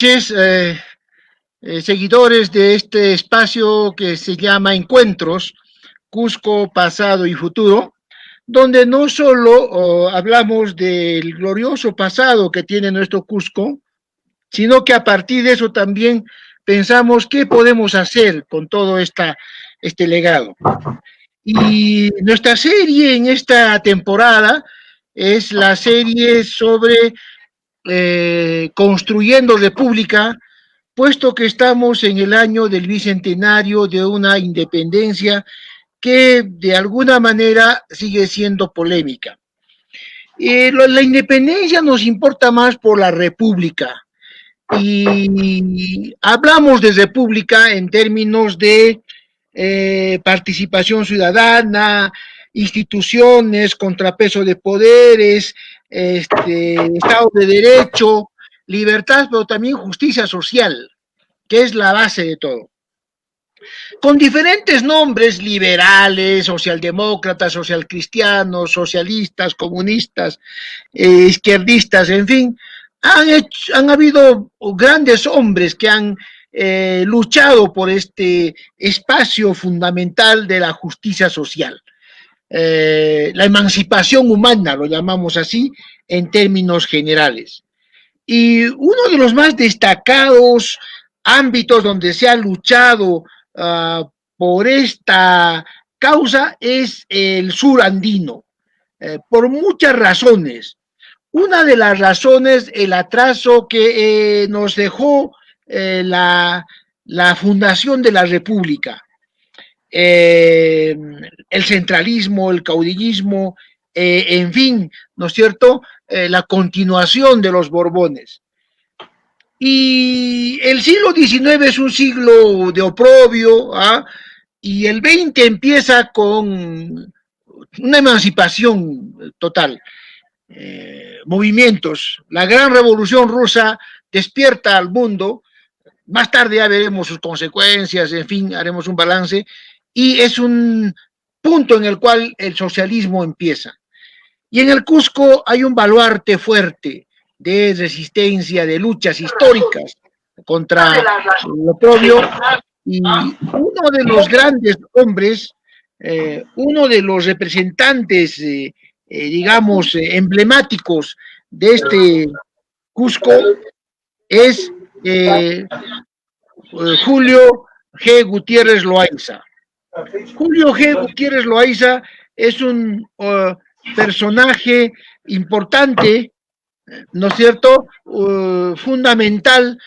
noches, seguidores de este espacio que se llama Encuentros, Cusco, Pasado y Futuro, donde no solo hablamos del glorioso pasado que tiene nuestro Cusco, sino que a partir de eso también pensamos qué podemos hacer con todo este legado. Y nuestra serie en esta temporada es la serie sobre Construyendo República, puesto que estamos en el año del bicentenario de una independencia que de alguna manera sigue siendo polémica. La independencia nos importa más por la república y hablamos de república en términos de participación ciudadana, instituciones, contrapeso de poderes, Estado de Derecho, libertad, pero también justicia social, que es la base de todo. Con diferentes nombres, liberales, socialdemócratas, socialcristianos, socialistas, comunistas, izquierdistas, en fin, han habido grandes hombres que han luchado por este espacio fundamental de la justicia social. La emancipación humana, lo llamamos así, en términos generales. Y uno de los más destacados ámbitos donde se ha luchado por esta causa es el sur andino, por muchas razones. Una de las razones, el atraso que nos dejó la fundación de la República, el centralismo, el caudillismo, en fin, ¿no es cierto?, la continuación de los Borbones. Y el siglo XIX es un siglo de oprobio, ¿ah? Y el XX empieza con una emancipación total. Movimientos. La gran revolución rusa despierta al mundo. Más tarde ya veremos sus consecuencias, en fin, haremos un balance. Y es un punto en el cual el socialismo empieza. Y en el Cusco hay un baluarte fuerte de resistencia, de luchas históricas contra lo propio, y uno de los grandes hombres, uno de los representantes, digamos, emblemáticos de este Cusco es Julio G. Gutiérrez Loaiza. Julio G. Gutiérrez Loaiza es un personaje importante, ¿no es cierto?, fundamental,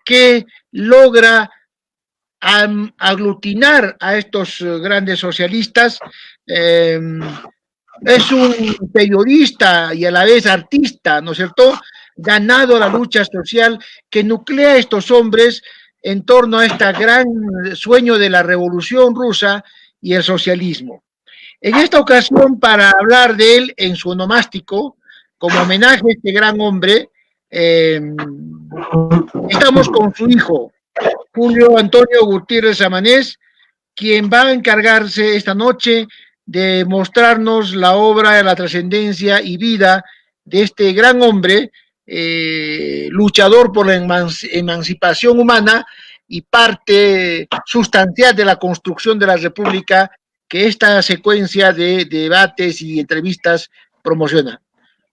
que logra aglutinar a estos grandes socialistas. Es un periodista y a la vez artista, ¿no es cierto?, ganado a la lucha social que nuclea a estos hombres en torno a este gran sueño de la revolución rusa y el socialismo. En esta ocasión, para hablar de él en su onomástico, como homenaje a este gran hombre, estamos con su hijo, Julio Antonio Gutiérrez Amanés, quien va a encargarse esta noche de mostrarnos la obra, la trascendencia y vida de este gran hombre, luchador por la emancipación humana y parte sustancial de la construcción de la República que esta secuencia de debates y entrevistas promociona.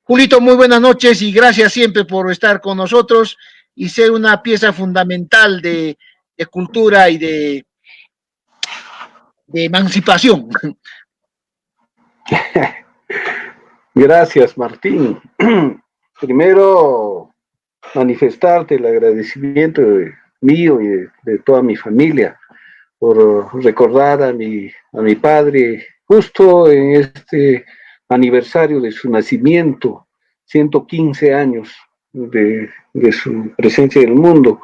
Julito, muy buenas noches y gracias siempre por estar con nosotros y ser una pieza fundamental de cultura y de emancipación. Gracias, Martín. Primero, manifestarte el agradecimiento mío y de toda mi familia por recordar a mi padre justo en este aniversario de su nacimiento, 115 años de su presencia en el mundo.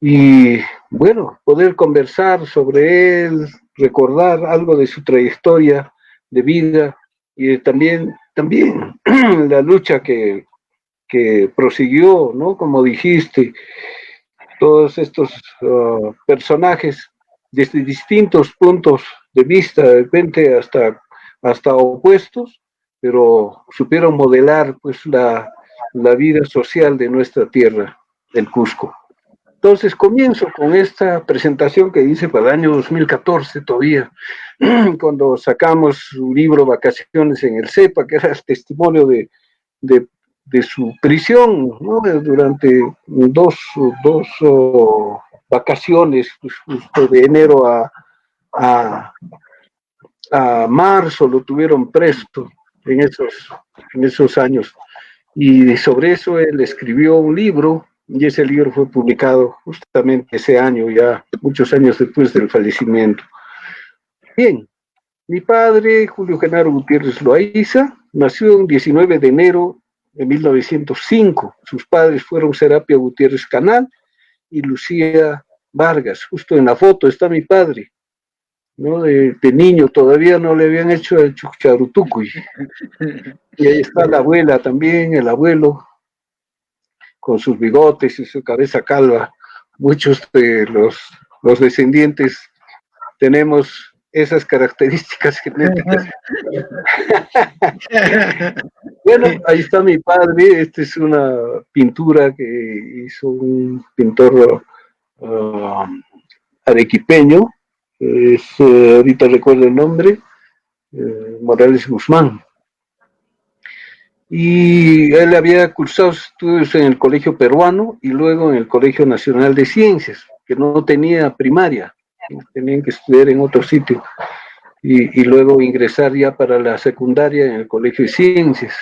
Y bueno, poder conversar sobre él, recordar algo de su trayectoria de vida y también la lucha que prosiguió, ¿no? Como dijiste, todos estos personajes desde distintos puntos de vista, de repente hasta opuestos, pero supieron modelar pues la vida social de nuestra tierra. del Cusco. Entonces comienzo con esta presentación que hice para el año 2014 todavía, cuando sacamos un libro Vacaciones en el CEPA, que era el testimonio de su prisión, ¿no? Durante dos vacaciones, pues, justo de enero a marzo lo tuvieron preso en esos años. Y sobre eso él escribió un libro, y ese libro fue publicado justamente ese año, ya muchos años después del fallecimiento. Bien, mi padre, Julio Genaro Gutiérrez Loaiza, nació el 19 de enero de 1905. Sus padres fueron Serapio Gutiérrez Canal y Lucía Vargas. Justo en la foto está mi padre, ¿no? De niño, todavía no le habían hecho el chucharutucuy. Y ahí está la abuela también, el abuelo, con sus bigotes y su cabeza calva. Muchos de los descendientes tenemos esas características genéticas. Bueno, ahí está mi padre. Esta es una pintura que hizo un pintor arequipeño. Ahorita recuerdo el nombre, Morales Guzmán. Y él había cursado estudios en el Colegio Peruano y luego en el Colegio Nacional de Ciencias, que no tenía primaria, tenían que estudiar en otro sitio, y luego ingresar ya para la secundaria en el Colegio de Ciencias.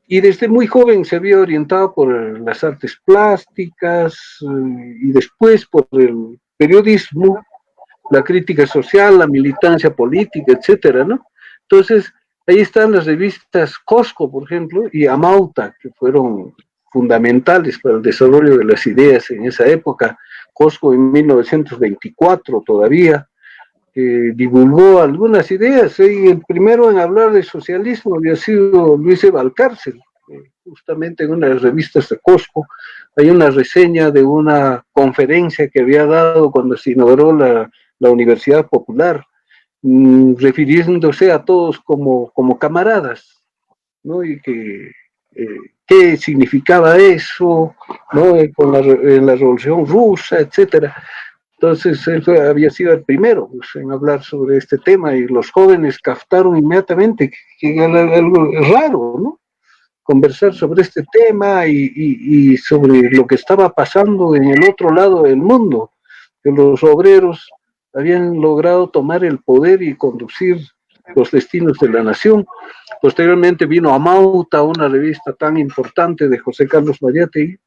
Y desde muy joven se había orientado por las artes plásticas y después por el periodismo, la crítica social, la militancia política, etcétera, ¿no? Entonces, ahí están las revistas Cosco, por ejemplo, y Amauta, que fueron fundamentales para el desarrollo de las ideas en esa época. Cosco en 1924 todavía divulgó algunas ideas, y el primero en hablar de socialismo había sido Luis E. Valcárcel, justamente en una de las revistas de Cosco. Hay una reseña de una conferencia que había dado cuando se inauguró la Universidad Popular, refiriéndose a todos como camaradas, ¿no? Y que qué significaba eso, ¿no? En la Revolución Rusa, etcétera. Entonces él había sido el primero, pues, en hablar sobre este tema, y los jóvenes captaron inmediatamente que era algo raro, ¿no? Conversar sobre este tema y sobre lo que estaba pasando en el otro lado del mundo, que los obreros habían logrado tomar el poder y conducir los destinos de la nación. Posteriormente vino Amauta, una revista tan importante de José Carlos Mariátegui,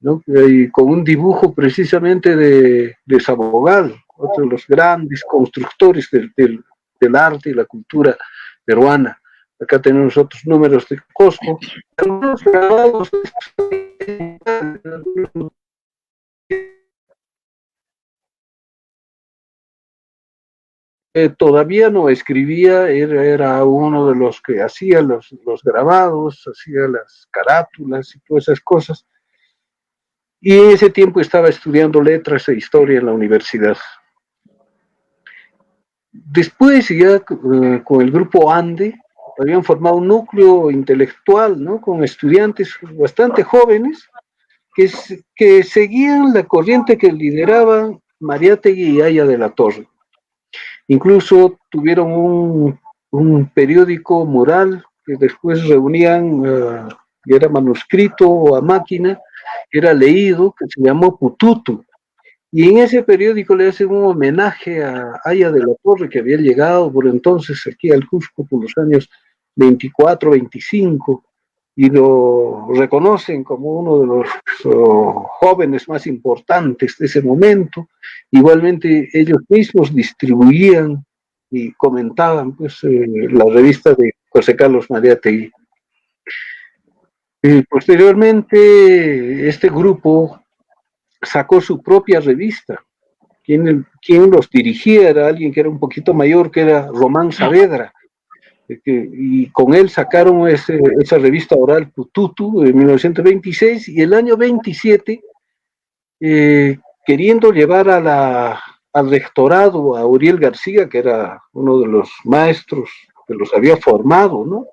¿no? Y con un dibujo precisamente de Sabogal, otro de los grandes constructores del arte y la cultura peruana. Acá tenemos otros números de Cosco. Algunos grabados todavía no escribía, era uno de los que hacía los grabados, hacía las carátulas y todas esas cosas. Y en ese tiempo estaba estudiando letras e historia en la universidad. Después, ya con el grupo Ande, habían formado un núcleo intelectual, ¿no? Con estudiantes bastante jóvenes que seguían la corriente que lideraban Mariátegui y Aya de la Torre. Incluso tuvieron un periódico mural que después reunían, y era manuscrito o a máquina, era leído, que se llamó Pututu. Y en ese periódico le hacen un homenaje a Aya de la Torre, que había llegado por entonces aquí al Cusco por los años 24, 25, y lo reconocen como uno de los jóvenes más importantes de ese momento. Igualmente ellos mismos distribuían y comentaban, pues, la revista de José Carlos Mariátegui. Posteriormente este grupo sacó su propia revista. Quien los dirigía era alguien que era un poquito mayor, que era Román Saavedra, y con él sacaron esa revista oral Pututu en 1926, y el año 27, queriendo llevar al rectorado a Uriel García, que era uno de los maestros que los había formado, ¿no?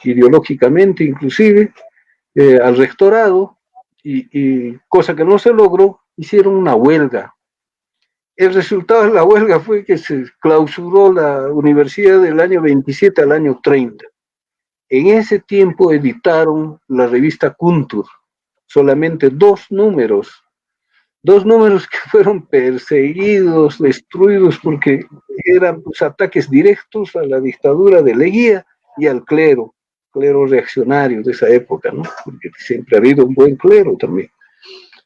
Ideológicamente inclusive, al rectorado, y cosa que no se logró, hicieron una huelga. El resultado de la huelga fue que se clausuró la universidad del año 27 al año 30. En ese tiempo editaron la revista Kuntur, solamente dos números que fueron perseguidos, destruidos, porque eran pues, ataques directos a la dictadura de Leguía y al clero reaccionario de esa época, ¿no? Porque siempre ha habido un buen clero también.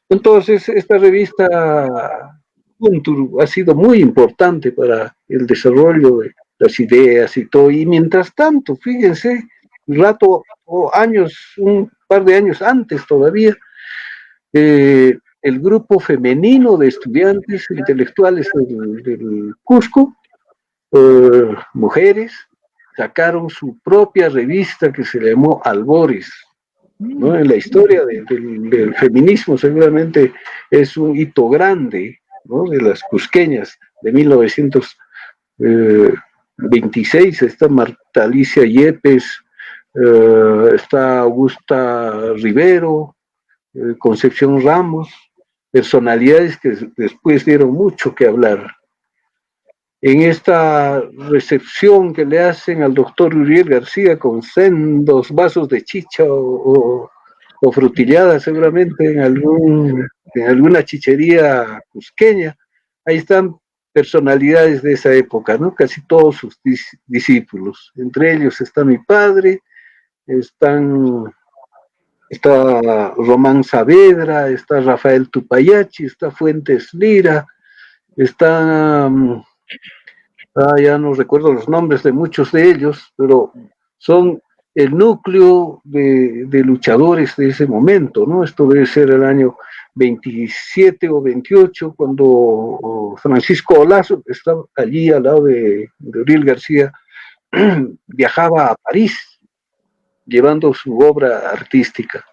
Entonces, esta revista Kuntur ha sido muy importante para el desarrollo de las ideas y todo. Y mientras tanto, fíjense, un rato o años, un par de años antes todavía, el grupo femenino de estudiantes intelectuales del Cusco, mujeres, sacaron su propia revista que se llamó Albores, ¿no? En la historia del feminismo seguramente es un hito grande, ¿no? De las cusqueñas de 1926, está Marta Alicia Yepes, está Augusta Rivero, Concepción Ramos, personalidades que después dieron mucho que hablar. En esta recepción que le hacen al doctor Uriel García con sendos vasos de chicha o frutillada seguramente en alguna chichería cusqueña, ahí están personalidades de esa época, ¿no? Casi todos sus discípulos. Entre ellos está mi padre, está Román Saavedra, está Rafael Tupayachi, está Fuentes Lira, está ya no recuerdo los nombres de muchos de ellos, pero son el núcleo de luchadores de ese momento, ¿no? Esto debe ser el año 27 o 28, cuando Francisco Olazo, que estaba allí al lado de Uriel García, viajaba a París llevando su obra artística.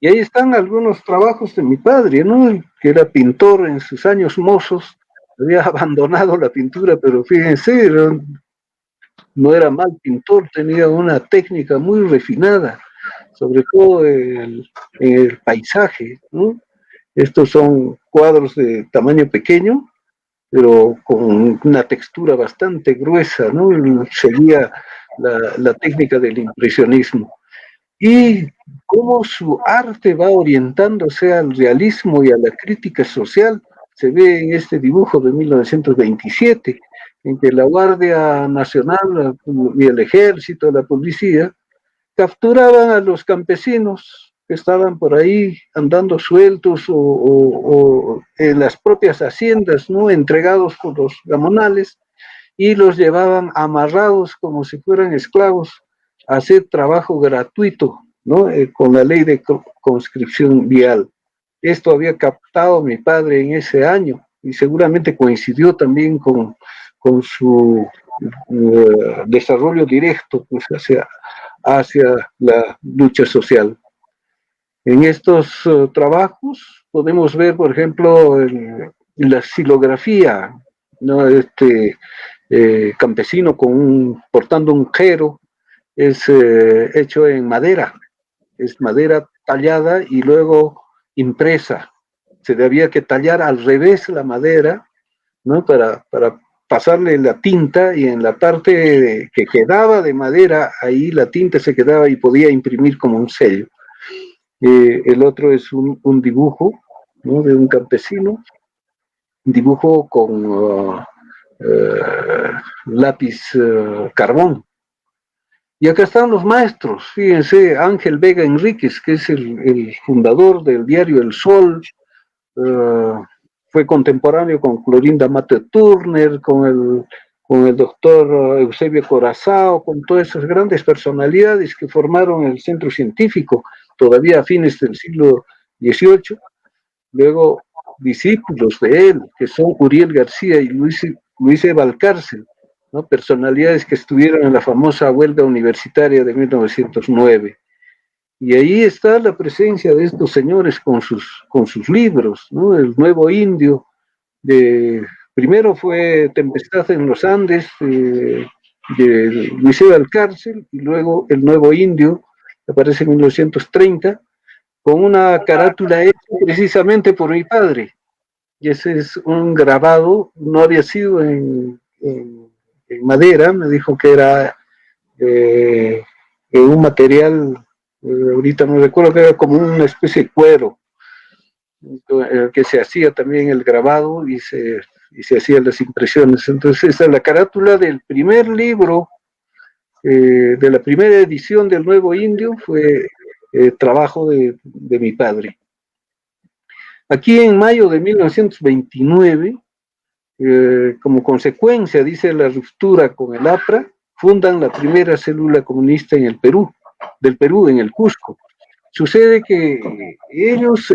Y ahí están algunos trabajos de mi padre, ¿no? Que era pintor en sus años mozos, había abandonado la pintura, pero fíjense, no era mal pintor, tenía una técnica muy refinada, sobre todo en el paisaje, ¿no? Estos son cuadros de tamaño pequeño, pero con una textura bastante gruesa, ¿no? Seguía la técnica del impresionismo. Y cómo su arte va orientándose al realismo y a la crítica social se ve en este dibujo de 1927, en que la Guardia Nacional y el Ejército, la policía, capturaban a los campesinos que estaban por ahí andando sueltos o en las propias haciendas, ¿no? Entregados por los gamonales, y los llevaban amarrados como si fueran esclavos a hacer trabajo gratuito, ¿no? Con la ley de conscripción vial. Esto había captado mi padre en ese año y seguramente coincidió también con su desarrollo directo pues, hacia la lucha social. En estos trabajos podemos ver, por ejemplo, la xilografía, ¿no? Campesino portando un jero, es hecho en madera, es madera tallada y luego impresa. Se debía que tallar al revés la madera, ¿no? Para pasarle la tinta, y en la parte que quedaba de madera, ahí la tinta se quedaba y podía imprimir como un sello. El otro es un dibujo, ¿no? De un campesino, un dibujo con lápiz carbón. Y acá están los maestros, fíjense, Ángel Vega Enríquez, que es el fundador del diario El Sol, fue contemporáneo con Clorinda Mate Turner, con el doctor Eusebio Corazao, con todas esas grandes personalidades que formaron el centro científico, todavía a fines del siglo XVIII. Luego, discípulos de él, que son Uriel García y Luis E. Valcárcel, ¿no? Personalidades que estuvieron en la famosa huelga universitaria de 1909. Y ahí está la presencia de estos señores con sus libros, ¿no? El Nuevo Indio, primero fue Tempestad en los Andes, de Luis E. Valcárcel, y luego El Nuevo Indio, que aparece en 1930, con una carátula hecha precisamente por mi padre. Y ese es un grabado, no había sido en madera, me dijo que era eh, un material, ahorita no recuerdo, que era como una especie de cuero, que se hacía también el grabado y se hacían las impresiones. Entonces, esa es la carátula del primer libro, de la primera edición del Nuevo Indio, fue trabajo de mi padre. Aquí en mayo de 1929, como consecuencia, dice, la ruptura con el APRA, fundan la primera célula comunista en el Perú, del Perú, en el Cusco. Sucede que ellos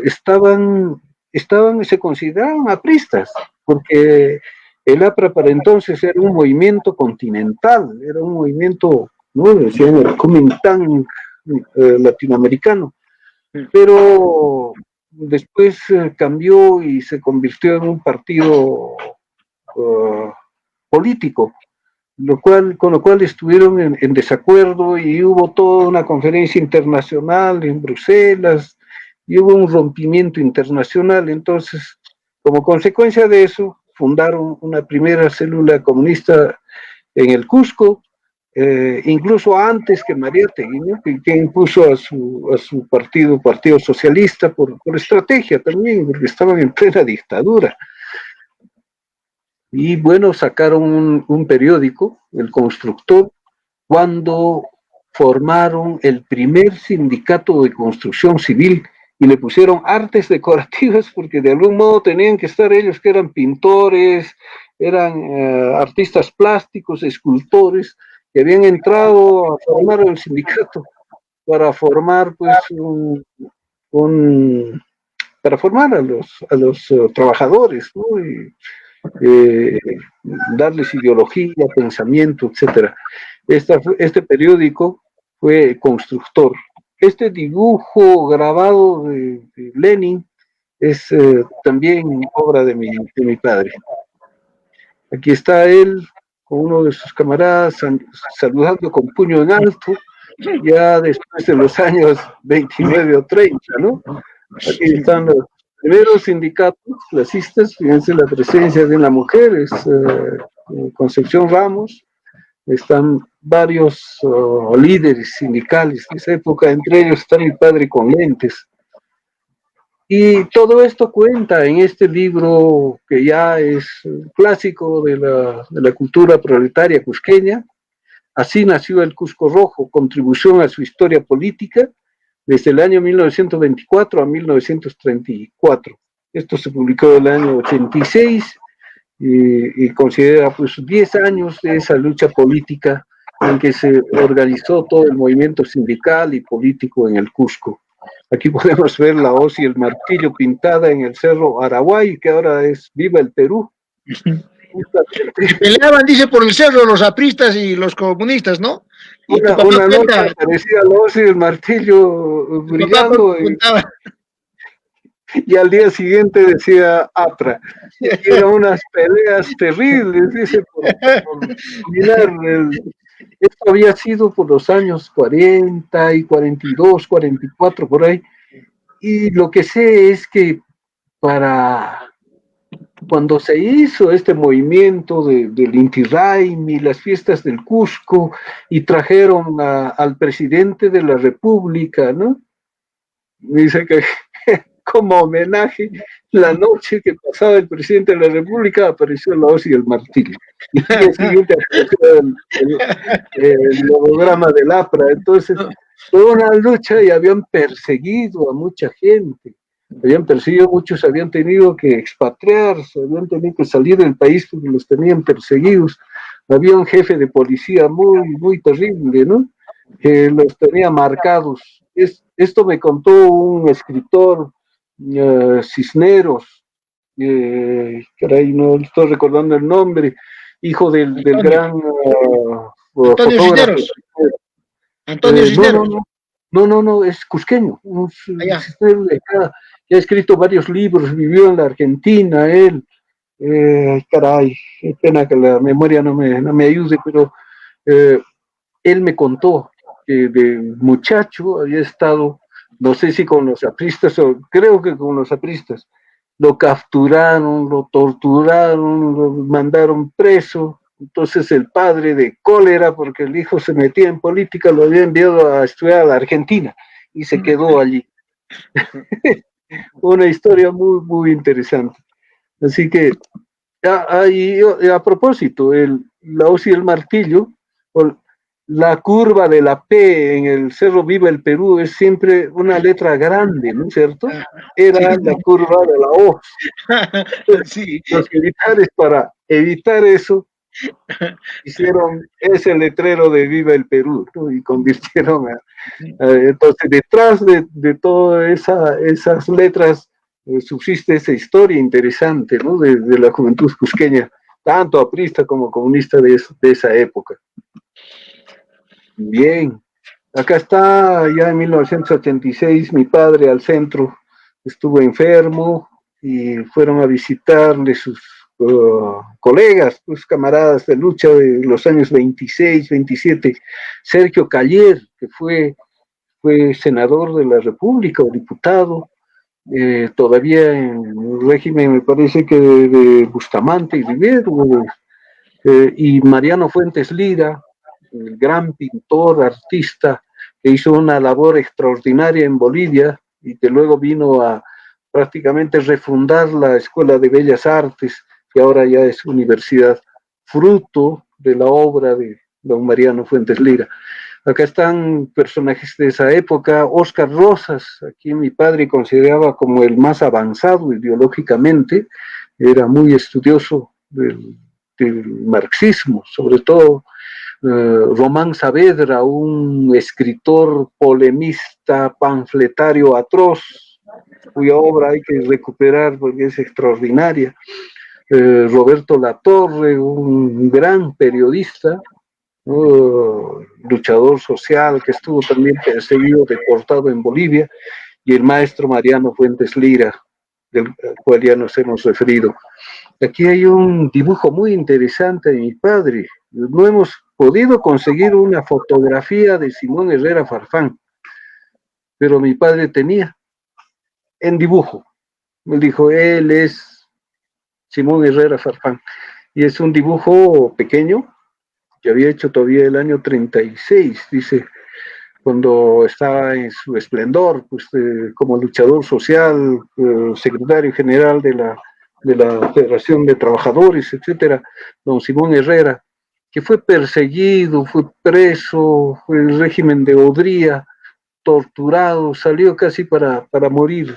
se consideraban apristas, porque el APRA para entonces era un movimiento continental, era un movimiento, ¿no? Decían el Kuomintang latinoamericano, pero después cambió y se convirtió en un partido político, con lo cual estuvieron en desacuerdo y hubo toda una conferencia internacional en Bruselas y hubo un rompimiento internacional. Entonces, como consecuencia de eso, fundaron una primera célula comunista en el Cusco, incluso antes que Mariátegui, ¿no? que impuso a su Partido Socialista por estrategia también, porque estaban en plena dictadura. Y bueno, sacaron un periódico, El Constructor, cuando formaron el primer sindicato de construcción civil y le pusieron artes decorativas porque de algún modo tenían que estar ellos que eran pintores, eran artistas plásticos, escultores, que habían entrado a formar el sindicato para formar pues para formar a los trabajadores, ¿no? Y, eh, darles ideología, pensamiento, etcétera. Este periódico fue Constructor. Este dibujo grabado de Lenin es también obra de mi padre. Aquí está él con uno de sus camaradas saludando con puño en alto, ya después de los años 29 o 30, ¿no? Aquí están los primeros sindicatos clasistas, fíjense la presencia de una mujer, es Concepción Ramos, están varios líderes sindicales de esa época, entre ellos está mi padre con lentes. Y todo esto cuenta en este libro que ya es clásico de la cultura proletaria cusqueña. Así nació el Cusco Rojo, contribución a su historia política desde el año 1924 a 1934. Esto se publicó en el año 86 y considera pues 10 años de esa lucha política en que se organizó todo el movimiento sindical y político en el Cusco. Aquí podemos ver la hoz y el martillo pintada en el Cerro Araguay, que ahora es Viva el Perú. Peleaban, dice, por el cerro los apristas y los comunistas, ¿no? Y una noche aparecía la hoz y el martillo brillando. Y al día siguiente decía APRA. Y eran unas peleas terribles, dice, por dominar esto había sido por los años 40 y 42, 44, por ahí. Y lo que sé es que cuando se hizo este movimiento del Inti Raymi, las fiestas del Cusco, y trajeron al presidente de la República, ¿no? Dice que como homenaje, la noche que pasaba el presidente de la República apareció la hoz y el martillo. Y al día siguiente apareció el holograma del APRA. Entonces, fue una lucha y habían perseguido a mucha gente. Habían perseguido, muchos habían tenido que expatriarse, habían tenido que salir del país porque los tenían perseguidos. Había un jefe de policía muy, muy terrible, ¿no? Que los tenía marcados. Esto me contó un escritor, Cisneros, caray, no estoy recordando el nombre, hijo del gran Antonio Cisneros. Antonio Cisneros. No, es cusqueño, un Cisneros de acá, que ha escrito varios libros, vivió en la Argentina, él, caray, qué pena que la memoria no me ayude, pero él me contó que de muchacho había estado no sé si con los apristas, o creo que con los apristas, lo capturaron, lo torturaron, lo mandaron preso. Entonces el padre de cólera, porque el hijo se metía en política, lo había enviado a estudiar a la Argentina y se quedó allí. Una historia muy, muy interesante. Así que, a propósito, la hoz y el martillo, la curva de la P en el Cerro Viva el Perú es siempre una letra grande, ¿no es cierto? Era Sí, la curva de la hoz. sí. Los militares, para evitar eso, hicieron ese letrero de Viva el Perú, ¿no? Y convirtieron entonces, detrás de todas esas letras subsiste esa historia interesante, ¿no? De la juventud cusqueña, tanto aprista como comunista de esa época. Bien, acá está, ya en 1986, mi padre al centro estuvo enfermo y fueron a visitarle sus colegas, pues camaradas de lucha de los años 26, 27, Sergio Caller, que fue senador de la República o diputado, todavía en el régimen, me parece que de Bustamante y Rivero, y Mariano Fuentes Lira, el gran pintor, artista, que hizo una labor extraordinaria en Bolivia y que luego vino a prácticamente refundar la Escuela de Bellas Artes, que ahora ya es universidad, fruto de la obra de don Mariano Fuentes Lira. Acá están personajes de esa época, Óscar Rosas, aquí mi padre consideraba como el más avanzado ideológicamente, era muy estudioso del marxismo, sobre todo Román Saavedra, un escritor polemista, panfletario atroz, cuya obra hay que recuperar porque es extraordinaria. Roberto Latorre, un gran periodista, luchador social que estuvo también perseguido, deportado en Bolivia, y el maestro Mariano Fuentes Lira, del cual ya nos hemos referido. Aquí hay un dibujo muy interesante de mi padre. No hemos podido conseguir una fotografía de Simón Herrera Farfán, pero mi padre tenía en dibujo. Me dijo, él es Simón Herrera Farfán. Y es un dibujo pequeño que había hecho todavía el año 36, dice, cuando estaba en su esplendor, pues como luchador social, secretario general de la Federación de Trabajadores, etcétera, don Simón Herrera, que fue perseguido, fue preso, fue el régimen de Odría, torturado, salió casi para morir.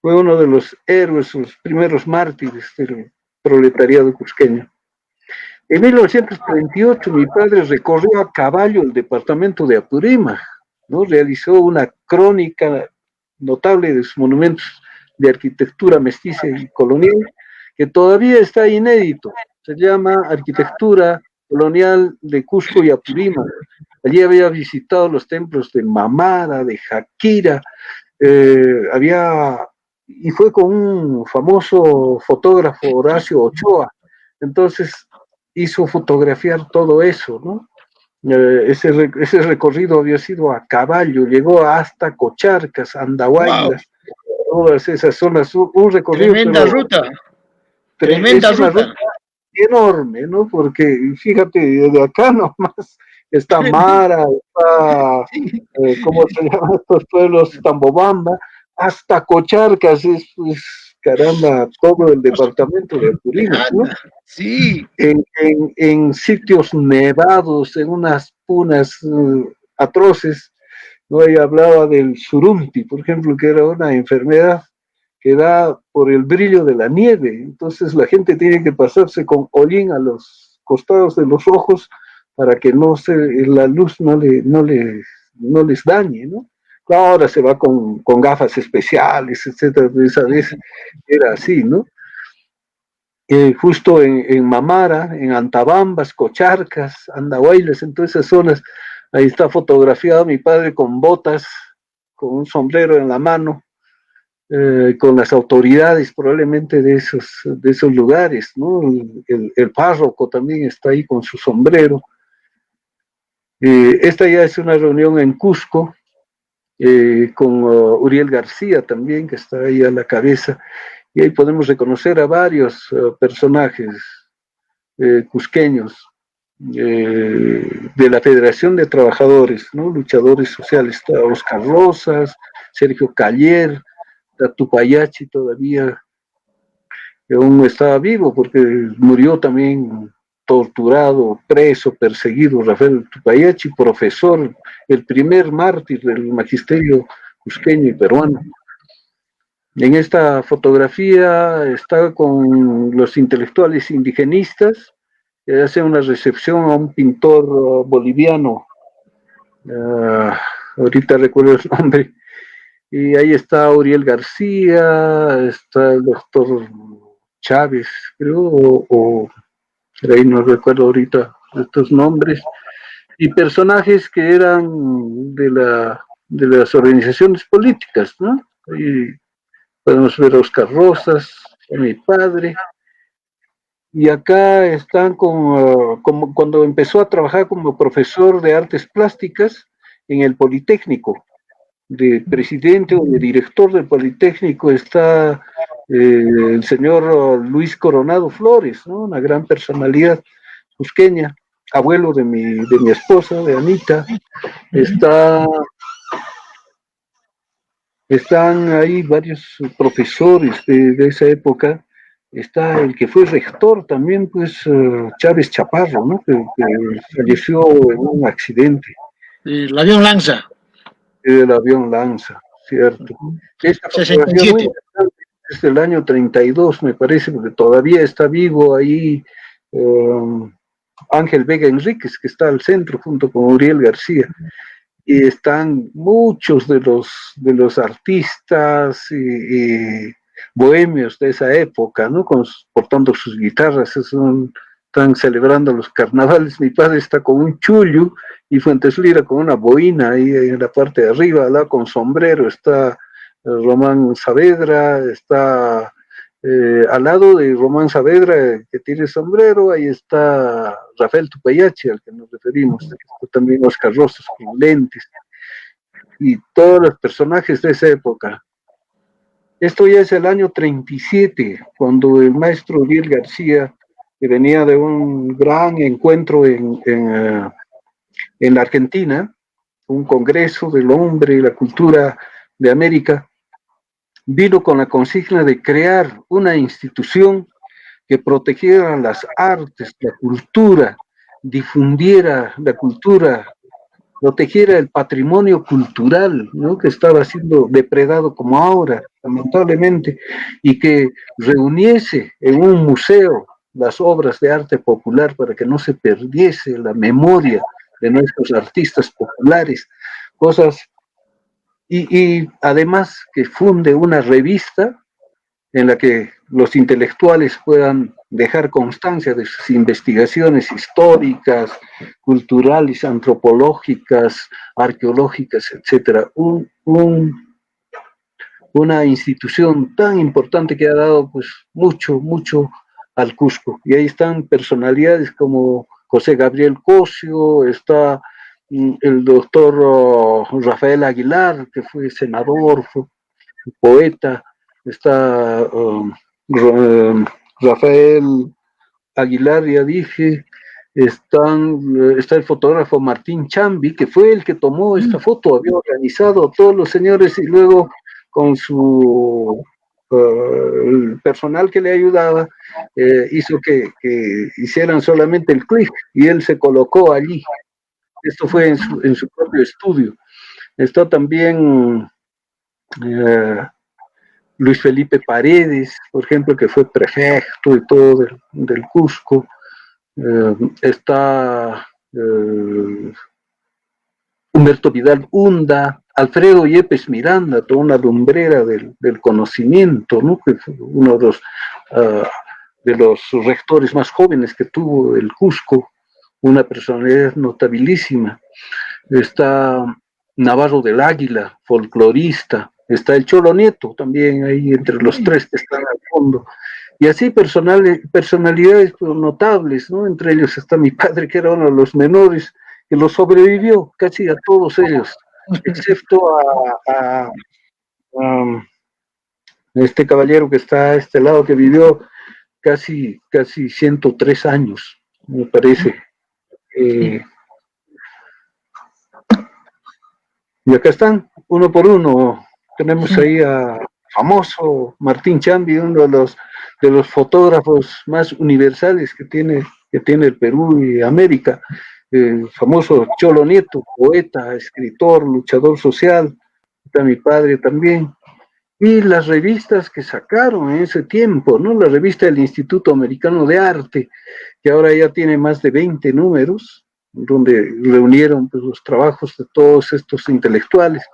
Fue uno de los héroes, los primeros mártires del proletariado cusqueño. En 1938 mi padre recorrió a caballo el departamento de Apurímac, ¿no? Realizó una crónica notable de sus monumentos de arquitectura mestiza y colonial, que todavía está inédito. Se llama Arquitectura Colonial de Cusco y Apurímac. Allí había visitado los templos de Mamara, de Jaquira, y fue con un famoso fotógrafo, Horacio Ochoa. Entonces hizo fotografiar todo eso, ¿no? Ese recorrido había sido a caballo, llegó hasta Cocharcas, Andahuaylas, wow, todas esas zonas, un recorrido, Tremenda pero ruta, es tremenda una ruta. ruta enorme, ¿no? Porque fíjate, de acá nomás está Mara, está, ¿cómo se llaman estos pueblos? Tambobamba, hasta Cocharcas, caramba, todo el departamento de Apurímac, ¿no? Sí. En sitios nevados, en unas punas atroces, ¿no? Ella hablaba del surumpi, por ejemplo, que era una enfermedad que da por el brillo de la nieve. Entonces la gente tiene que pasarse con hollín a los costados de los ojos para que la luz no les dañe, ¿no? Ahora se va con gafas especiales, etcétera. Esa vez era así, ¿no? Justo en Mamara, en Antabambas, Cocharcas, Andahuaylas, en todas esas zonas, ahí está fotografiado mi padre con botas, con un sombrero en la mano, con las autoridades probablemente de esos lugares, ¿no? El párroco también está ahí con su sombrero. Esta ya es una reunión en Cusco, con Uriel García también, que está ahí a la cabeza, y ahí podemos reconocer a varios personajes cusqueños de la Federación de Trabajadores, ¿no? Luchadores sociales. Está Oscar Rosas, Sergio Caller, está Tupayachi todavía, que aún estaba vivo porque murió también torturado, preso, perseguido, Rafael Tupayachi, profesor, el primer mártir del magisterio cusqueño y peruano. En esta fotografía está con los intelectuales indigenistas, que hace una recepción a un pintor boliviano, ahorita recuerdo el nombre, y ahí está Uriel García, está el doctor Chávez, creo, o ahí no recuerdo ahorita estos nombres, y personajes que eran de las organizaciones políticas, ¿no? Ahí podemos ver a Oscar Rosas, a mi padre, y acá están como cuando empezó a trabajar como profesor de artes plásticas en el Politécnico, de presidente o de director del Politécnico está el señor Luis Coronado Flores, ¿no? Una gran personalidad cusqueña, abuelo de mi esposa, de Anita. Están ahí varios profesores de esa época. Está el que fue rector también, pues Chávez Chaparro, ¿no? Que falleció en un accidente. El avión Lanza. El avión Lanza, cierto. Esta fotografía muy interesante es del año 32, me parece, porque todavía está vivo ahí Ángel Vega Enríquez, que está al centro junto con Uriel García. Y están muchos de los artistas y bohemios de esa época, ¿no? Portando sus guitarras, están celebrando los carnavales. Mi padre está con un chullo y Fuentes Lira con una boina ahí en la parte de arriba, al lado con sombrero. Está Román Saavedra, está al lado de Román Saavedra, que tiene sombrero, ahí está Rafael Tupayachi, al que nos referimos, está también Oscar Rosas con lentes, y todos los personajes de esa época. Esto ya es el año 37, cuando el maestro Uriel García, que venía de un gran encuentro en la Argentina, un congreso del hombre y la cultura de América, vino con la consigna de crear una institución que protegiera las artes, la cultura, difundiera la cultura, protegiera el patrimonio cultural, ¿no? Que estaba siendo depredado como ahora, lamentablemente, y que reuniese en un museo las obras de arte popular para que no se perdiese la memoria de nuestros artistas populares, cosas. Y además que funde una revista en la que los intelectuales puedan dejar constancia de sus investigaciones históricas, culturales, antropológicas, arqueológicas, etc. Una institución tan importante que ha dado pues mucho al Cusco. Y ahí están personalidades como José Gabriel Cosio, está el doctor Rafael Aguilar, que fue senador, fue poeta, está Rafael Aguilar, ya dije, está el fotógrafo Martín Chambi, que fue el que tomó esta foto, había organizado a todos los señores y luego con su el personal que le ayudaba, hizo que hicieran solamente el clic y él se colocó allí. Esto fue en su propio estudio. Está también Luis Felipe Paredes, por ejemplo, que fue prefecto y todo del Cusco. Está Humberto Vidal Hunda, Alfredo Yepes Miranda, toda una lumbrera del conocimiento, ¿no? Que fue uno de los rectores más jóvenes que tuvo el Cusco, una personalidad notabilísima. Está Navarro del Águila, folclorista. Está el Cholo Nieto también ahí entre los tres que están al fondo. Y así personalidades notables, ¿no? Entre ellos está mi padre, que era uno de los menores, que lo sobrevivió casi a todos ellos. excepto a este caballero que está a este lado, que vivió casi 103 años, me parece. Y acá están, uno por uno. Tenemos ahí a famoso Martín Chambi, uno de los fotógrafos más universales que tiene el Perú y América. El famoso Cholo Nieto, poeta, escritor, luchador social. Está mi padre también. Y las revistas que sacaron en ese tiempo, ¿no? La revista del Instituto Americano de Arte, que ahora ya tiene más de 20 números, donde reunieron pues, los trabajos de todos estos intelectuales.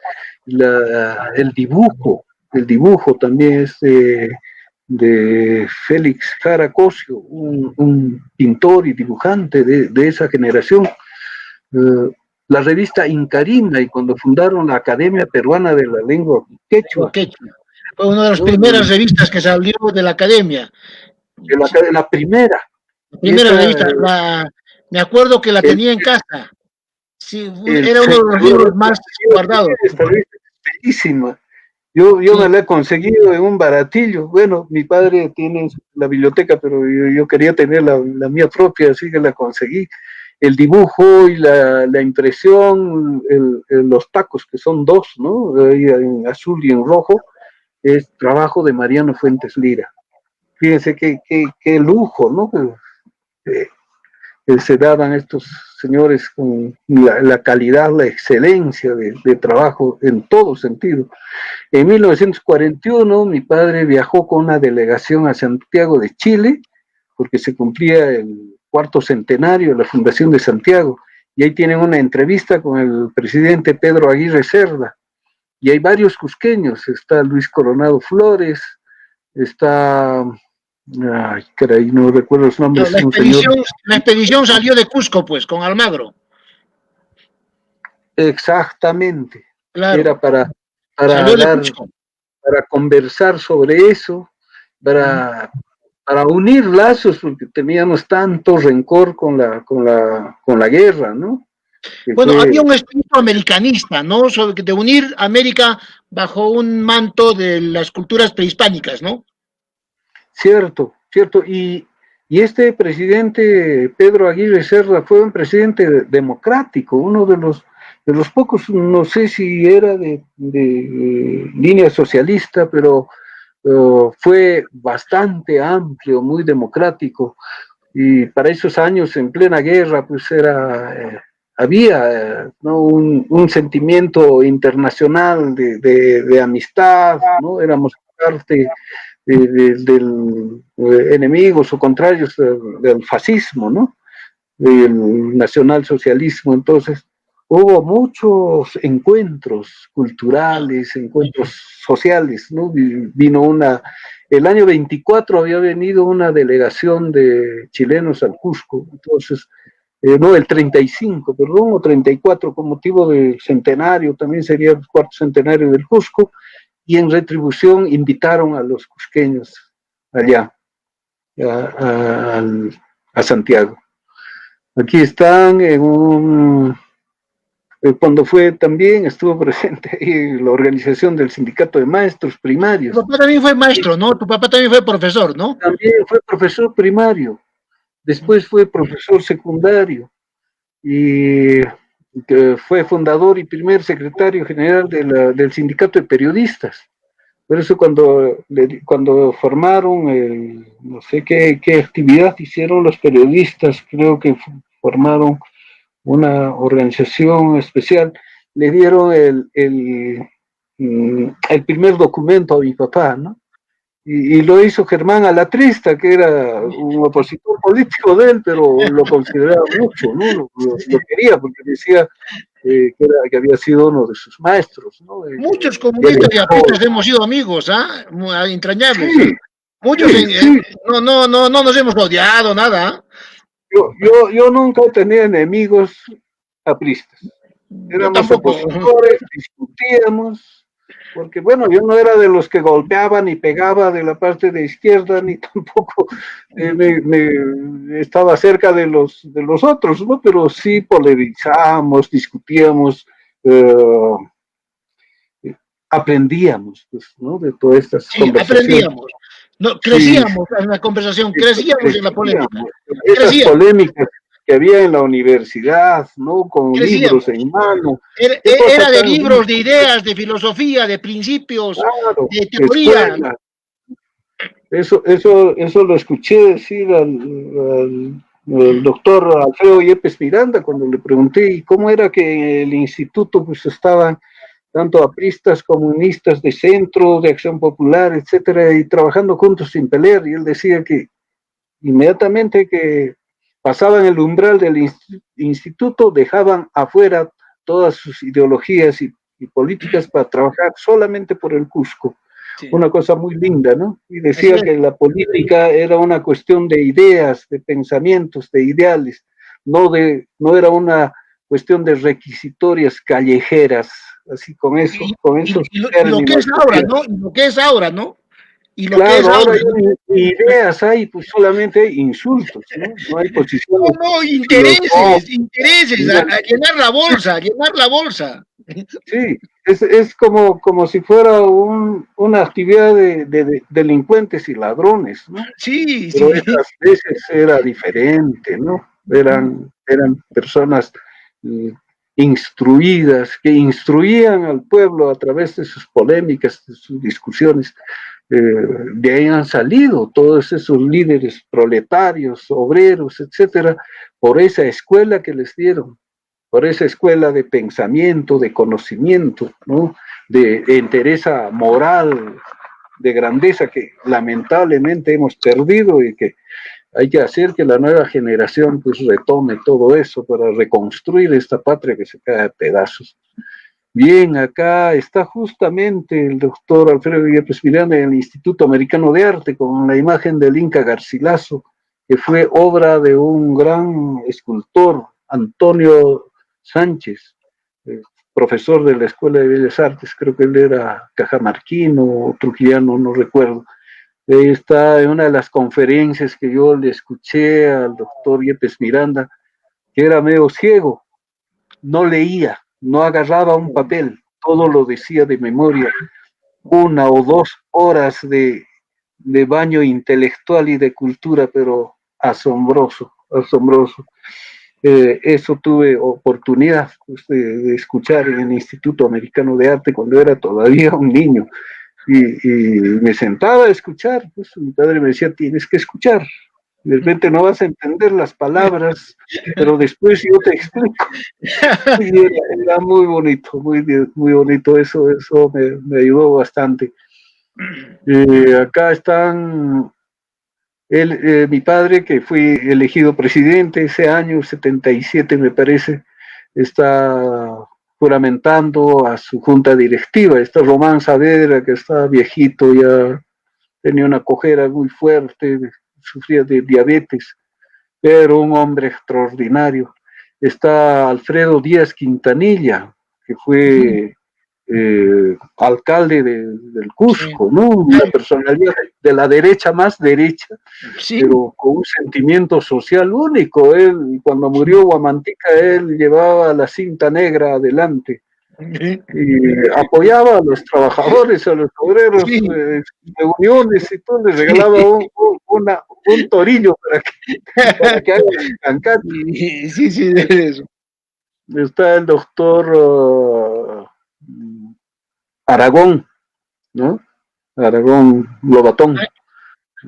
El dibujo también es de Félix Jara Cosio, un pintor y dibujante de esa generación. La revista Incarina, y cuando fundaron la Academia Peruana de la Lengua Quechua. Fue una de las primeras revistas que salió de la academia. La primera. La primera revista, me acuerdo que la tenía en casa. Sí, era uno de los libros más guardados. Esta revista es bellísima. Yo me la he conseguido en un baratillo. Bueno, mi padre tiene la biblioteca, pero yo quería tener la mía propia, así que la conseguí. El dibujo y la impresión, los tacos, que son dos, ¿no? En azul y en rojo, es trabajo de Mariano Fuentes Lira. Fíjense qué lujo, ¿no? Se daban estos señores con la calidad, la excelencia de trabajo en todo sentido. En 1941 mi padre viajó con una delegación a Santiago de Chile, porque se cumplía el 4º centenario de la fundación de Santiago, y ahí tienen una entrevista con el presidente Pedro Aguirre Cerda, y hay varios cusqueños, está Luis Coronado Flores, está, ay, caray, no recuerdo los nombres. La expedición salió de Cusco, pues, con Almagro. Exactamente, claro. Era para conversar sobre eso, para unir lazos, porque teníamos tanto rencor con la guerra, ¿no? Bueno, había un espíritu americanista, ¿no? De unir América bajo un manto de las culturas prehispánicas, ¿no? Cierto. Y este presidente, Pedro Aguirre Cerda, fue un presidente democrático, uno de los pocos, no sé si era de línea socialista, pero fue bastante amplio, muy democrático. Y para esos años, en plena guerra, pues había ¿no? un sentimiento internacional de amistad, ¿no? Éramos parte del enemigos o contrarios del fascismo, ¿no? Del nacionalsocialismo. Entonces, hubo muchos encuentros culturales, encuentros sociales, ¿no? Vino el año 24 había venido una delegación de chilenos al Cusco, entonces, no, el 35, perdón, o 34, con motivo del centenario, también sería el 4º centenario del Cusco, y en retribución invitaron a los cusqueños allá, a Santiago. Aquí están cuando también estuvo presente ahí la organización del sindicato de maestros primarios. Tu papá también fue maestro, ¿no? Tu papá también fue profesor, ¿no? También fue profesor primario, después fue profesor secundario, y fue fundador y primer secretario general del sindicato de periodistas. Por eso cuando formaron, no sé qué actividad hicieron los periodistas, creo que formaron una organización especial, le dieron el primer documento a mi papá, ¿no? Y lo hizo Germán Alatrista, que era un opositor político de él, pero lo consideraba mucho, ¿no? Lo quería, porque decía que había sido uno de sus maestros, ¿no? Muchos comunistas y artistas hemos sido amigos, ¿ah? Entrañables. Sí, muchos sí. No nos hemos odiado, nada. Yo nunca tenía enemigos apristas. Éramos opositores, discutíamos, porque bueno, yo no era de los que golpeaba ni pegaba de la parte de izquierda, ni tampoco me estaba cerca de los otros, ¿no? Pero sí polemizábamos, discutíamos, aprendíamos, pues, ¿no? De todas estas Sí, conversaciones. aprendíamos. No, Sí, crecíamos en la conversación, crecíamos en la polémica. crecíamos. Esas Crecíamos, polémicas que había en la universidad, ¿no? Con libros crecíamos. en mano. Era, Qué cosa era de tan libros, rica, de ideas, de filosofía, de principios, claro, de teoría. escuela. Eso lo escuché decir al doctor Alfredo Yepes Miranda cuando le pregunté ¿y cómo era que en el instituto pues estaban tanto apristas, comunistas de centro, de acción popular, etcétera, y trabajando juntos sin pelear? Y él decía que inmediatamente que pasaban el umbral del instituto, dejaban afuera todas sus ideologías y políticas para trabajar solamente por el Cusco. Sí, Una cosa muy linda, ¿no? Y así decía es. que la política era una cuestión de ideas, de pensamientos, de ideales, no era una cuestión de requisitorias callejeras, así con esos Y lo que términos. es ahora, ¿no? Y lo que es ahora, ¿no? Y lo que es Claro, ahora ahora, ya ¿no? ni ideas hay, pues solamente hay insultos, ¿no? No hay No, posiciones no, intereses, filosóficas. intereses, a llenar la bolsa, a llenar la bolsa. Sí, es como si fuera una actividad de delincuentes y ladrones, ¿no? Sí, Pero sí. esas veces era diferente, ¿no? Eran personas eh, instruidas, que instruían al pueblo a través de sus polémicas, de sus discusiones. De ahí han salido todos esos líderes proletarios, obreros, etcétera, por esa escuela que les dieron, por esa escuela de pensamiento, de conocimiento, ¿no? De entereza moral, de grandeza que lamentablemente hemos perdido y que hay que hacer que la nueva generación pues retome todo eso para reconstruir esta patria que se cae a pedazos. Bien, acá está justamente el doctor Alfredo Yepes Miranda en el Instituto Americano de Arte con la imagen del Inca Garcilaso, que fue obra de un gran escultor, Antonio Sánchez, profesor de la Escuela de Bellas Artes, creo que él era cajamarquino o trujillano, no recuerdo. Ahí está en una de las conferencias que yo le escuché al doctor Yepes Miranda, que era medio ciego, no leía, no agarraba un papel, todo lo decía de memoria, 1 o 2 horas de baño intelectual y de cultura, pero asombroso, asombroso. Eso tuve oportunidad pues, de escuchar en el Instituto Americano de Arte cuando era todavía un niño. Y me sentaba a escuchar, pues mi padre me decía, tienes que escuchar, de repente no vas a entender las palabras, pero después yo te explico. Y era muy bonito, muy bonito, eso me ayudó bastante. Acá están mi padre, que fue elegido presidente ese año, 77 me parece, está juramentando a su junta directiva. Está Román Saavedra, que está viejito, ya tenía una cojera muy fuerte, sufría de diabetes, pero un hombre extraordinario. Está Alfredo Díaz Quintanilla, que fue alcalde del Sí, Cusco, ¿no? Una personalidad de la derecha más derecha, sí, pero con un sentimiento social único. Él, cuando murió Guamantica, él llevaba la cinta negra adelante y apoyaba a los trabajadores, a los obreros, sí, reuniones y todo, les regalaba un torillo para que hagan su cancata. sí, sí, sí, de eso. Está el doctor Aragón, ¿no? Aragón Lobatón,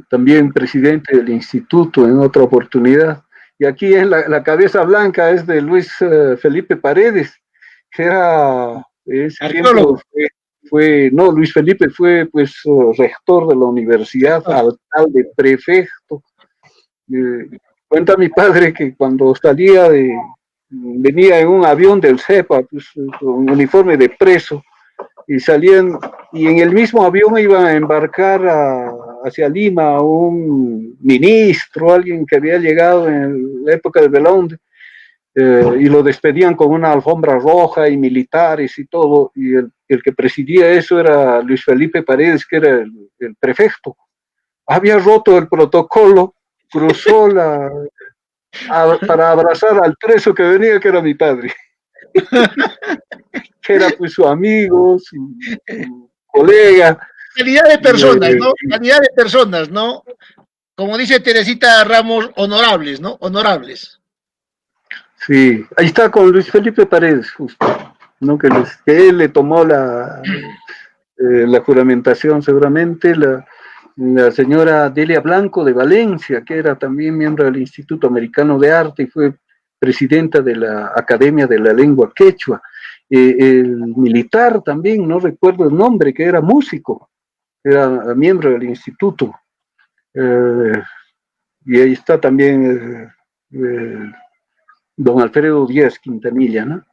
también presidente del instituto en otra oportunidad. Y aquí es la cabeza blanca es de Luis Felipe Paredes, que era, ese tiempo Arqueólogo. no, Luis Felipe fue pues rector de la universidad, alcalde, prefecto. Cuenta mi padre que cuando venía en un avión del CEPA, pues, con uniforme de preso, y salían, y en el mismo avión iban a embarcar hacia Lima un ministro, alguien que había llegado en la época de Belaunde, y lo despedían con una alfombra roja y militares y todo, y el que presidía eso era Luis Felipe Paredes, que era el prefecto. Había roto el protocolo, cruzó para abrazar al preso que venía, que era mi padre. Era pues su amigo, su colega. Calidad de personas, ¿no? Calidad de personas, ¿no? Como dice Teresita Ramos, honorables, ¿no? Honorables. Sí, ahí está con Luis Felipe Paredes, justo, ¿no? Que él le tomó la juramentación seguramente, la señora Delia Blanco de Valencia, que era también miembro del Instituto Americano de Arte y fue presidenta de la Academia de la Lengua Quechua. El militar también, no recuerdo el nombre, que era músico, era miembro del instituto. Y ahí está también don Alfredo Díaz Quintanilla, ¿no?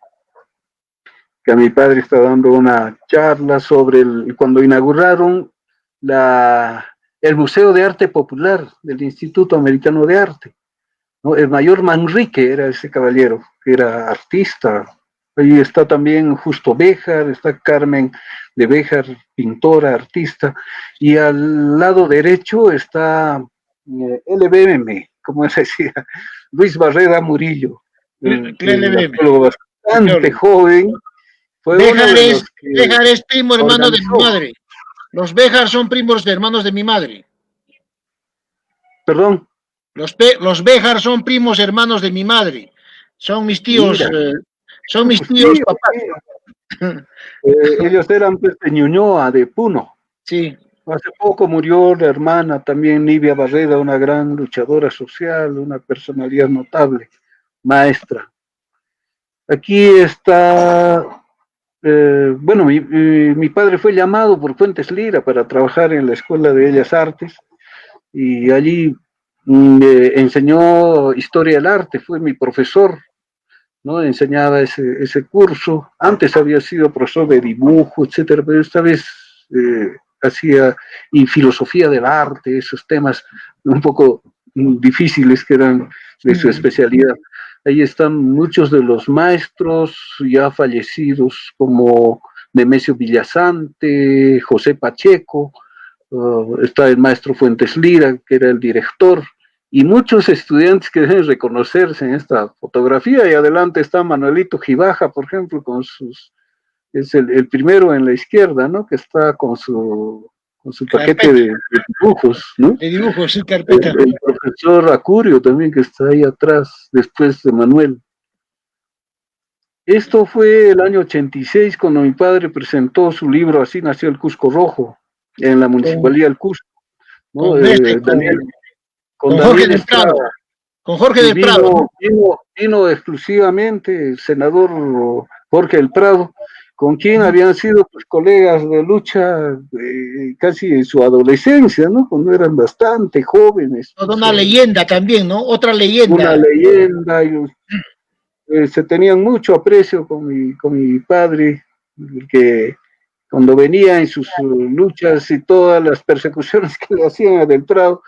Que a mi padre está dando una charla sobre cuando inauguraron el Museo de Arte Popular del Instituto Americano de Arte, ¿no? El mayor Manrique era ese caballero, que era artista. Ahí está también Justo Béjar, está Carmen de Béjar, pintora, artista, y al lado derecho está LBM, como se decía, Luis Barrera Murillo, LBM. Bastante joven. Fue Béjar es primo hermano de mi madre. Los Béjar son primos de hermanos de mi madre. Perdón. Los Béjar son primos hermanos de mi madre. Son mis tíos. Son mis tíos, papás. Ellos eran pues, de Ñuñoa, de Puno. Sí. Hace poco murió la hermana también, Nivia Barrera, una gran luchadora social, una personalidad notable, maestra. Aquí está, bueno, mi padre fue llamado por Fuentes Lira para trabajar en la Escuela de Bellas Artes y allí enseñó Historia del Arte, fue mi profesor, ¿no? Enseñaba ese curso. Antes había sido profesor de dibujo, etcétera, pero esta vez hacía y filosofía del arte, esos temas un poco difíciles que eran de su especialidad. Ahí están muchos de los maestros ya fallecidos, como Nemesio Villasante, José Pacheco, está el maestro Fuentes Lira, que era el director, y muchos estudiantes que deben reconocerse en esta fotografía. Y adelante está Manuelito Gibaja, por ejemplo, es el primero en la izquierda, ¿no? Que está con su paquete de dibujos, ¿no? De dibujos, sí, carpeta. El profesor Acurio también, que está ahí atrás, después de Manuel. Esto fue el año 86, cuando mi padre presentó su libro Así nació el Cusco Rojo, en la Municipalidad del Cusco, ¿no? Con Jorge del Prado. Con Jorge del Prado. Vino exclusivamente el senador Jorge del Prado, con quien habían sido pues, colegas de lucha casi en su adolescencia, ¿no? Cuando eran bastante jóvenes. Toda una leyenda también, ¿no? Otra leyenda. Una leyenda. Se tenían mucho aprecio con mi padre, que cuando venía en sus luchas y todas las persecuciones que le hacían a Del Prado,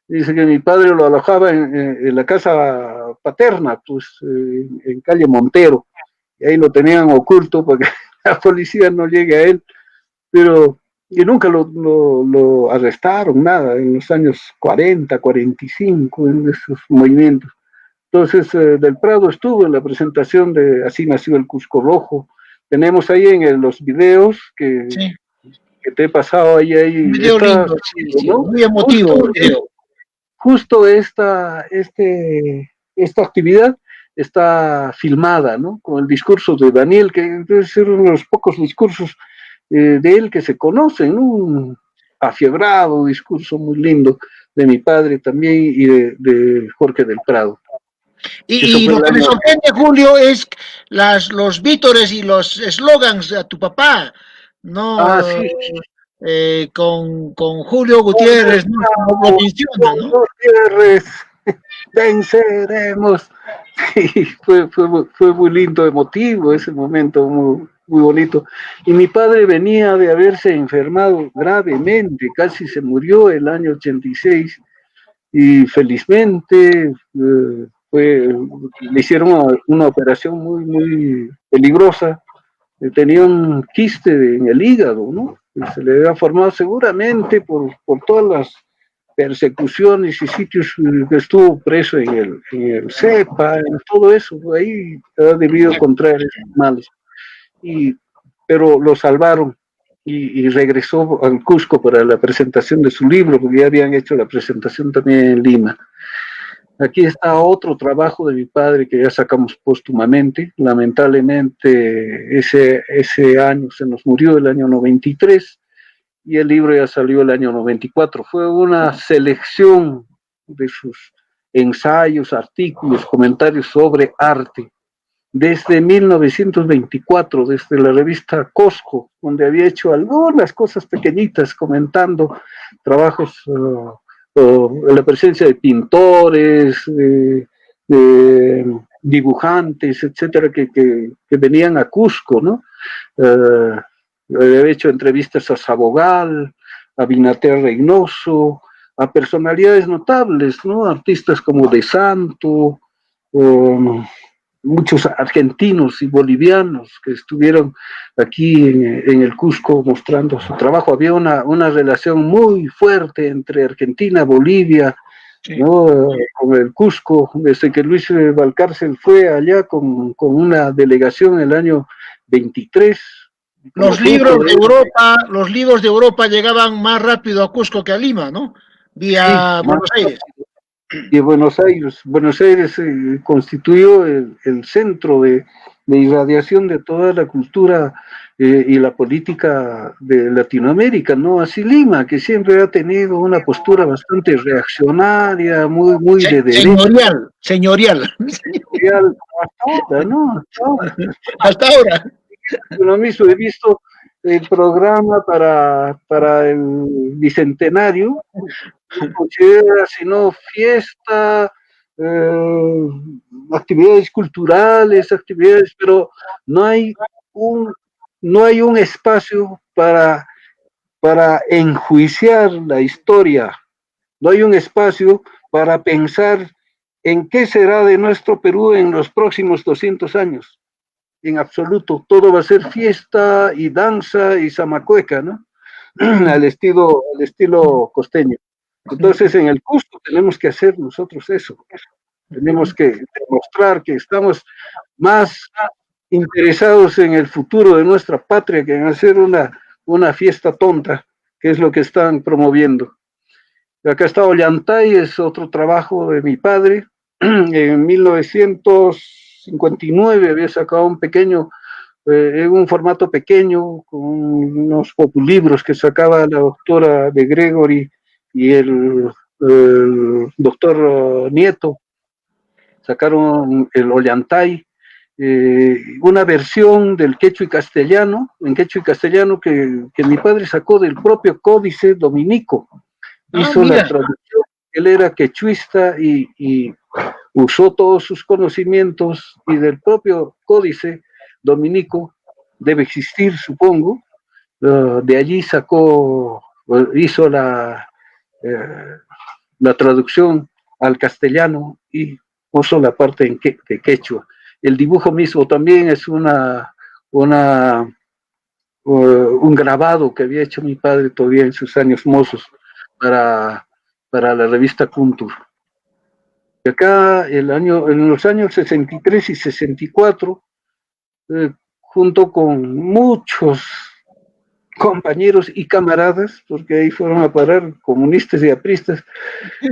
dice que mi padre lo alojaba en la casa paterna, pues en calle Montero, y ahí lo tenían oculto para que la policía no llegue a él, y nunca lo arrestaron, nada, en los años 40, 45, en esos movimientos. Entonces, Del Prado estuvo en la presentación de Así nació el Cusco Rojo. Tenemos ahí en los videos que te he pasado ahí. Un video lindo, ¿no? Muy emotivo. Justo esta actividad está filmada, ¿no? Con el discurso de Daniel, que debe ser uno de los pocos discursos de él que se conocen, ¿no? Un afiebrado discurso muy lindo de mi padre también y de Jorge del Prado. Y lo que me sorprende, Julio, es los vítores y los eslogans a tu papá, ¿no? Sí. Con Julio Gutiérrez, ¿no? Como lo menciona, ¿no? Gutiérrez, venceremos. Sí, fue muy lindo, emotivo ese momento, muy, muy bonito. Y mi padre venía de haberse enfermado gravemente, casi se murió el año 86, y felizmente le hicieron una operación muy, muy peligrosa. Tenía un quiste en el hígado, ¿no? Se le había formado seguramente por todas persecuciones y sitios que estuvo preso en el CEPA, en todo eso, ahí ha debido contraer esos males. Pero lo salvaron y regresó al Cusco para la presentación de su libro, porque ya habían hecho la presentación también en Lima. Aquí está otro trabajo de mi padre que ya sacamos póstumamente. Lamentablemente ese año se nos murió, el año 93, y el libro ya salió el año 94. Fue una selección de sus ensayos, artículos, comentarios sobre arte, desde 1924, desde la revista Cosco, donde había hecho algunas cosas pequeñitas comentando trabajos, la presencia de pintores, de dibujantes, etcétera, que venían a Cusco, ¿no? He hecho entrevistas a Sabogal, a Binater Reynoso, a personalidades notables, ¿no? Artistas como De Santo, muchos argentinos y bolivianos que estuvieron aquí en el Cusco mostrando su trabajo. Había una relación muy fuerte entre Argentina, Bolivia, sí, ¿no? Con el Cusco, desde que Luis Valcárcel fue allá con una delegación en el año 23. Los libros de Europa llegaban más rápido a Cusco que a Lima, ¿no? Vía sí, Buenos Aires. Y Buenos Aires constituyó el centro de irradiación de toda la cultura y la política de Latinoamérica, ¿no? Así Lima, que siempre ha tenido una postura bastante reaccionaria, muy de derecha. Señorial. Hasta ahora, ¿no? Hasta ahora. Lo mismo he visto el programa para el bicentenario, no considera sino fiesta, actividades culturales, pero no hay un espacio para enjuiciar la historia, no hay un espacio para pensar en qué será de nuestro Perú en los próximos 200 años. En absoluto, todo va a ser fiesta y danza y zamacueca, ¿no? al estilo costeño. Entonces, en el Cusco tenemos que hacer nosotros eso. Tenemos que demostrar que estamos más interesados en el futuro de nuestra patria que en hacer una fiesta tonta, que es lo que están promoviendo. Acá está Ollantay, es otro trabajo de mi padre. En 1959 había sacado un pequeño, en un formato pequeño, con unos populibros que sacaba la doctora de Gregory y el doctor Nieto. Sacaron el Ollantay, una versión del quechua y castellano, en quechua y castellano que mi padre sacó del propio códice dominico. Hizo la traducción, él era quechuista y usó todos sus conocimientos y del propio códice dominico, debe existir, supongo, de allí hizo la traducción al castellano y puso la parte de quechua. El dibujo mismo también es un grabado que había hecho mi padre todavía en sus años mozos para la revista Kuntur. Y acá en los años 63 y 64, junto con muchos compañeros y camaradas, porque ahí fueron a parar comunistas y apristas,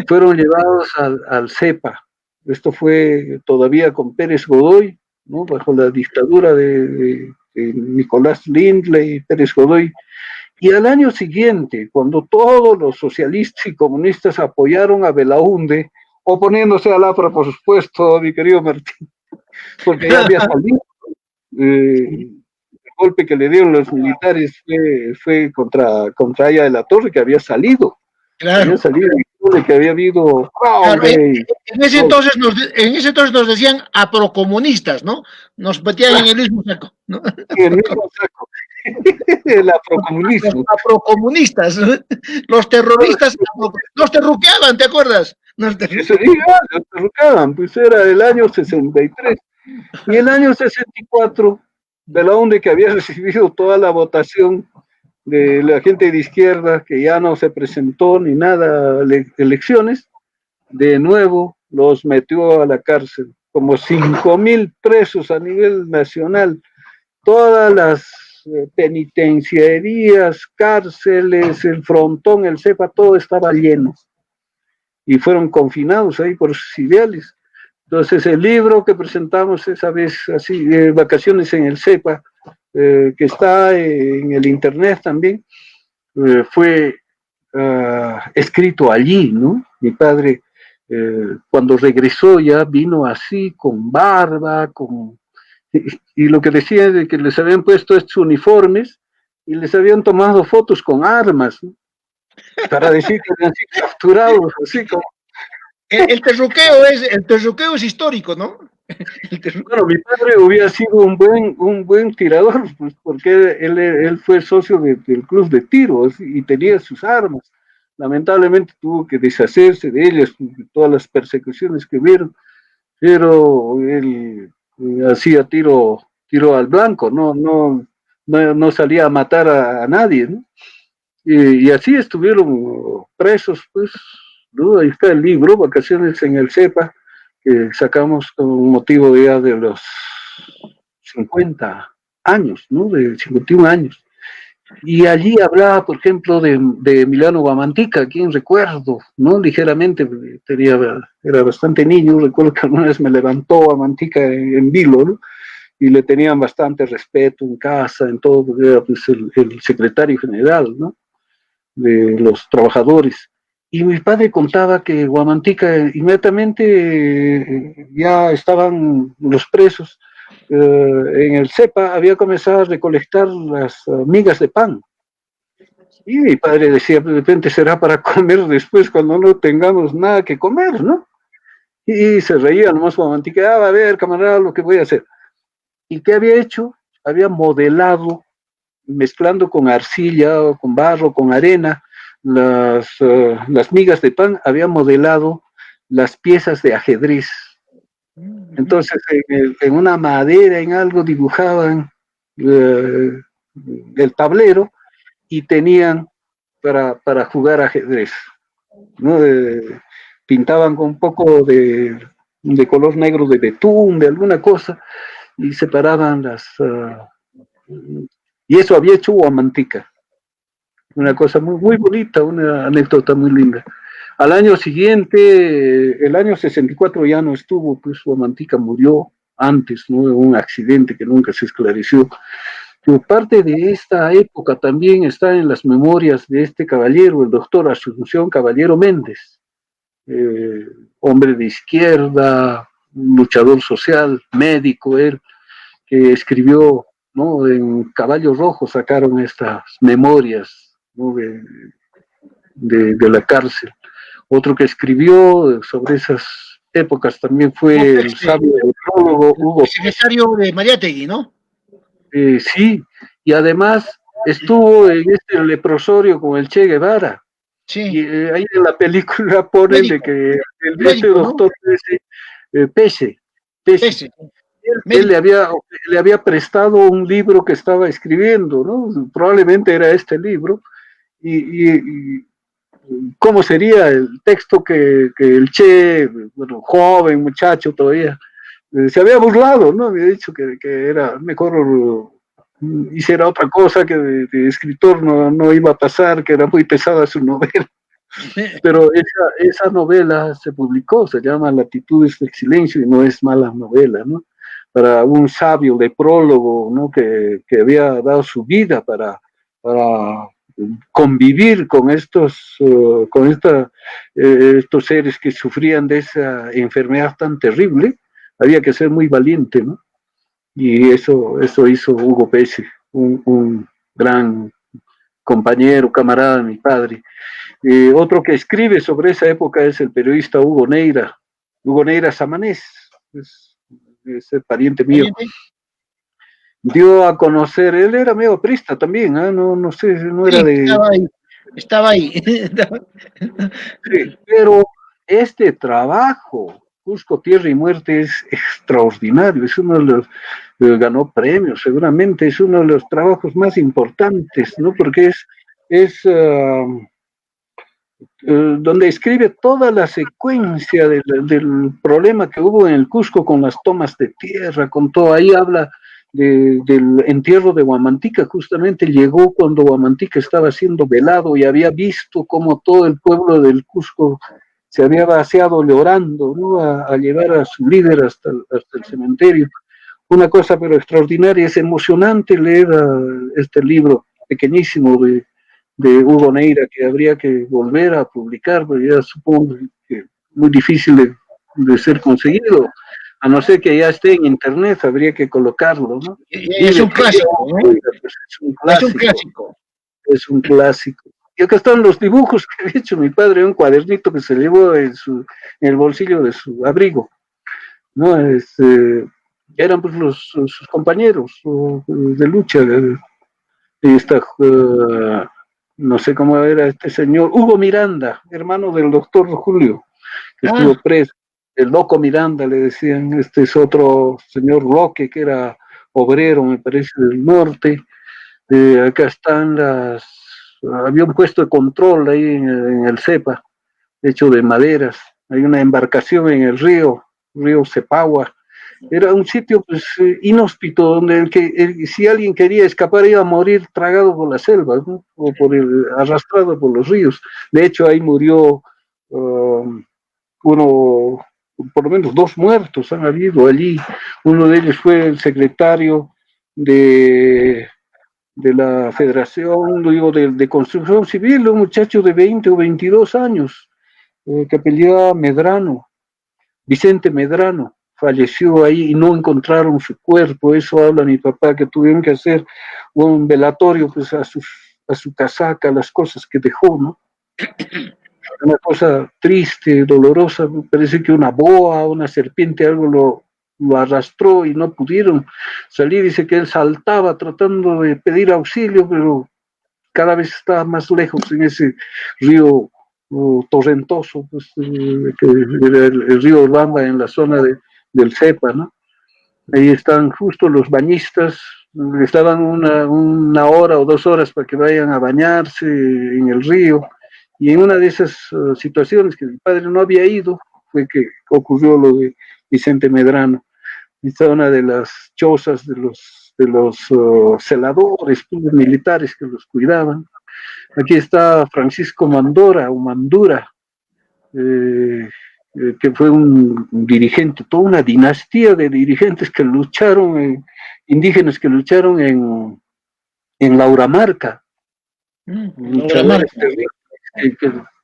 fueron llevados al CEPA. Esto fue todavía con Pérez Godoy, ¿no? Bajo la dictadura de Nicolás Lindley y Pérez Godoy. Y al año siguiente, cuando todos los socialistas y comunistas apoyaron a Belaúnde, oponiéndose al APRA, por supuesto, mi querido Martín, porque ya había salido. El golpe que le dieron los militares fue contra Aya de la Torre, que había salido. Claro. Había salido de que había habido... Claro, en ese entonces nos decían aprocomunistas, ¿no? Nos metían en el mismo saco, ¿no? En el mismo saco. El aprocomunismo. Los aprocomunistas, los terroristas, nos terruqueaban, ¿te acuerdas? Nos terruqueaban, pues era el año 63. Y el año 64, Belaúnde, que había recibido toda la votación, de la gente de izquierda que ya no se presentó ni nada a elecciones, de nuevo los metió a la cárcel, como 5.000 presos a nivel nacional, todas las penitenciarías, cárceles, el frontón, el CEPA, todo estaba lleno y fueron confinados ahí por sus ideales. Entonces el libro que presentamos esa vez, así, Vacaciones en el CEPA, que está en el internet también, fue escrito allí, ¿no? Mi padre, cuando regresó ya vino así, con barba, y lo que decía es de que les habían puesto estos uniformes y les habían tomado fotos con armas, ¿no? Para decir que habían sido capturados, así como... El terruqueo es histórico, ¿no? Bueno, mi padre hubiera sido un buen tirador, pues, porque él fue socio del club de tiro y tenía sus armas. Lamentablemente tuvo que deshacerse de ellas, de todas las persecuciones que vieron, pero él hacía tiro al blanco, no salía a matar a nadie, ¿no? Y así estuvieron presos, pues, ¿no? Ahí está el libro, Vacaciones en el CEPA, que sacamos con motivo ya de los 50 años, ¿no? De 51 años. Y allí hablaba, por ejemplo, de Emiliano Guamantica, a quien recuerdo, ¿no? Ligeramente, era bastante niño, recuerdo que alguna vez me levantó Guamantica en vilo, ¿no? Y le tenían bastante respeto en casa, en todo, porque era pues, el secretario general, ¿no? De los trabajadores. Y mi padre contaba que Guamantica inmediatamente ya estaban los presos en el CEPA, había comenzado a recolectar las migas de pan. Y mi padre decía, de repente será para comer después cuando no tengamos nada que comer, ¿no? Y se reía nomás Guamantica, a ver, camarada, lo que voy a hacer. ¿Y qué había hecho? Había modelado, mezclando con arcilla, o con barro, con arena, las migas de pan, había modelado las piezas de ajedrez. Entonces, en una madera, en algo, dibujaban el tablero y tenían para jugar ajedrez, ¿no? Pintaban con un poco de color negro de betún, de alguna cosa, y separaban y eso había hecho Guamantica. Una cosa muy bonita, una anécdota muy linda. Al año siguiente, el año 64 ya no estuvo, pues Guamantica murió antes, ¿no? Un accidente que nunca se esclareció. Pero parte de esta época también está en las memorias de este caballero, el doctor Asunción Caballero Méndez, hombre de izquierda, luchador social, médico, él, que escribió, ¿no? En Caballo Rojo sacaron estas memorias, ¿no? de la cárcel. Otro que escribió sobre esas épocas también fue el sabio prólogo Hugo. El secretario de Mariátegui, ¿no? Sí, y además estuvo en este leprosorio con el Che Guevara. Sí. Y ahí en la película ponen médico, de que el médico, doctor, ¿no? Pese. Él le había prestado un libro que estaba escribiendo, ¿no? Probablemente era este libro, y cómo sería el texto que el Che, bueno, joven, muchacho todavía, se había burlado, ¿no? Había dicho que era mejor hiciera otra cosa, que de escritor no iba a pasar, que era muy pesada su novela. Pero esa novela se publicó, se llama Latitudes del Silencio, y no es mala novela, ¿no? Para un sabio de prólogo, ¿no? Que había dado su vida para convivir con estos seres que sufrían de esa enfermedad tan terrible. Había que ser muy valiente, ¿no? Y eso hizo Hugo Pese, un gran compañero, camarada de mi padre. Otro que escribe sobre esa época es el periodista Hugo Neira Samanés, es el pariente mío. Dio a conocer, él era medio aprista también, ¿eh? No sé, no era de... Estaba ahí. Sí, pero este trabajo, Cusco, Tierra y Muerte, es extraordinario, es uno de los ganó premios, seguramente es uno de los trabajos más importantes, ¿no? Porque donde escribe toda la secuencia del problema que hubo en el Cusco con las tomas de tierra, con todo. Ahí habla del entierro de Huamantica. Justamente llegó cuando Huamantica estaba siendo velado y había visto cómo todo el pueblo del Cusco se había vaciado llorando, ¿no? A llevar a su líder hasta el cementerio. Una cosa pero extraordinaria, es emocionante leer este libro pequeñísimo de Hugo Neira, que habría que volver a publicar, pero ya supongo que muy difícil de ser conseguido, a no ser que ya esté en internet, habría que colocarlo, ¿no? Es un clásico, ¿no? Es un Es un clásico, clásico. es un clásico. Y acá están los dibujos que había hecho mi padre, un cuadernito que se llevó en el bolsillo de su abrigo, ¿no? Eran pues sus compañeros de lucha, esta, no sé cómo era este señor, Hugo Miranda, hermano del doctor Julio, que estuvo preso, el loco Miranda le decían. Este es otro señor Roque, que era obrero, me parece, del norte. Acá están había un puesto de control ahí en el CEPA, hecho de maderas. Hay una embarcación en el río Cepagua. Era un sitio pues inhóspito, donde si alguien quería escapar iba a morir tragado por la selva, ¿no? O arrastrado por los ríos. De hecho, ahí murió uno, por lo menos 2 muertos han habido allí. Uno de ellos fue el secretario de la Federación, digo, de Construcción Civil, un muchacho de 20 o 22 años, que apellidaba Medrano, Vicente Medrano. Falleció ahí y no encontraron su cuerpo. Eso habla mi papá, que tuvieron que hacer un velatorio pues a su casaca, las cosas que dejó, ¿no? Una cosa triste, dolorosa. Parece que una boa, una serpiente, algo lo arrastró y no pudieron salir. Dice que él saltaba tratando de pedir auxilio, pero cada vez estaba más lejos en ese río torrentoso, pues, que era el río Urubamba, en la zona del Cepa, ¿no? Ahí están justo los bañistas, les daban una hora o 2 horas para que vayan a bañarse en el río, y en una de esas situaciones que mi padre no había ido, fue que ocurrió lo de Vicente Medrano. Esta una de las chozas de los celadores militares que los cuidaban. Aquí está Francisco Mandora o Mandura, que fue un dirigente, toda una dinastía de dirigentes que lucharon, indígenas que lucharon en la Uramarca, luchadores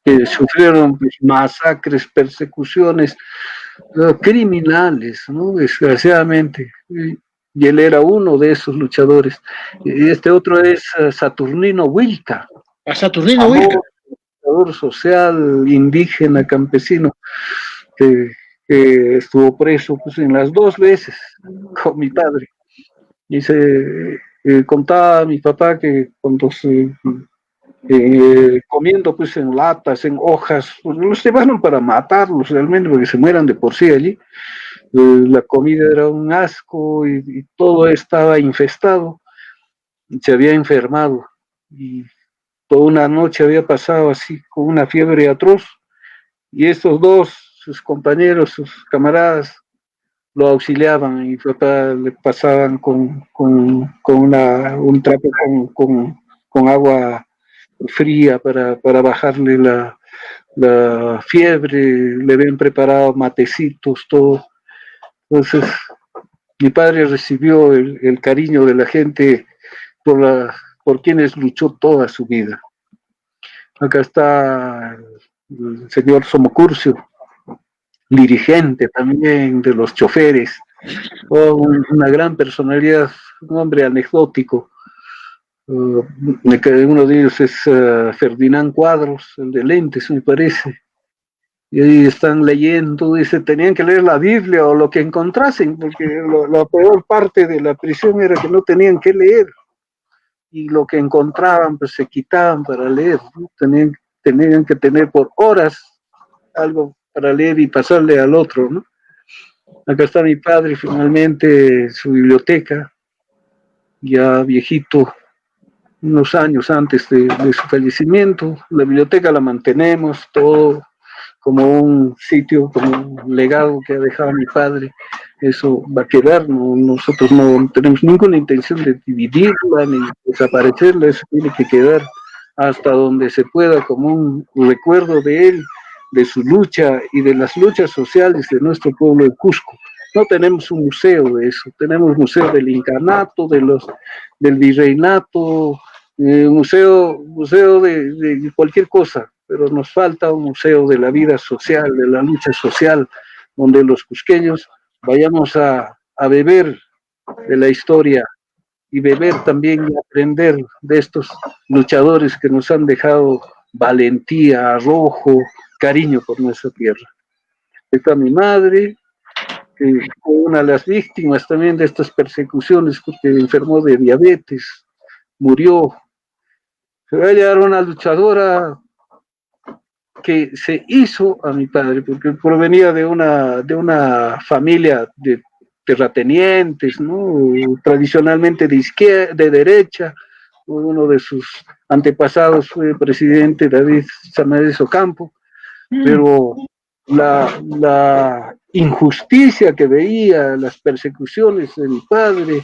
que sufrieron pues, masacres, persecuciones, criminales, ¿no? Desgraciadamente. Y él era uno de esos luchadores. Y este otro es Saturnino Huilca. Saturnino Huilca. Luchador social, indígena, campesino, que estuvo preso pues, en las 2 veces con mi padre. Y contaba a mi papá que cuando comiendo pues en latas, en hojas, pues, los llevaron para matarlos realmente, porque se mueran de por sí allí. La comida era un asco y todo estaba infestado, se había enfermado y toda una noche había pasado así con una fiebre atroz, y estos dos, sus compañeros, sus camaradas, lo auxiliaban, y papá le pasaban con un trapo con agua fría para bajarle la fiebre, le habían preparado matecitos, todo. Entonces, mi padre recibió el cariño de la gente por quienes luchó toda su vida. Acá está el señor Somocurcio, dirigente también de los choferes, una gran personalidad, un hombre anecdótico. Uno de ellos es Ferdinand Cuadros, el de lentes, me parece. Y ahí están leyendo, dice, tenían que leer la Biblia o lo que encontrasen, porque la peor parte de la prisión era que no tenían que leer, y lo que encontraban pues se quitaban para leer, ¿no? Tenían que tener por horas algo para leer y pasarle al otro, ¿no? Acá está mi padre, finalmente, su biblioteca, ya viejito, unos años antes de su fallecimiento. La biblioteca la mantenemos, todo como un sitio, como un legado que ha dejado mi padre. Eso va a quedar, no, nosotros no tenemos ninguna intención de dividirla ni desaparecerla, eso tiene que quedar hasta donde se pueda como un recuerdo de él, de su lucha y de las luchas sociales de nuestro pueblo de Cusco. No tenemos un museo de eso, tenemos museo del incanato, del virreinato, museo de cualquier cosa, pero nos falta un museo de la vida social, de la lucha social, donde los cusqueños vayamos a beber de la historia y beber también y aprender de estos luchadores que nos han dejado valentía, arrojo, cariño por nuestra tierra. Está mi madre, que fue una de las víctimas también de estas persecuciones, porque enfermó de diabetes, murió. Ella era una luchadora que se hizo a mi padre, porque provenía de una familia de terratenientes, ¿no? Tradicionalmente de izquierda, de derecha. Uno de sus antepasados fue el presidente David Samares Ocampo, pero la injusticia que veía, las persecuciones de mi padre,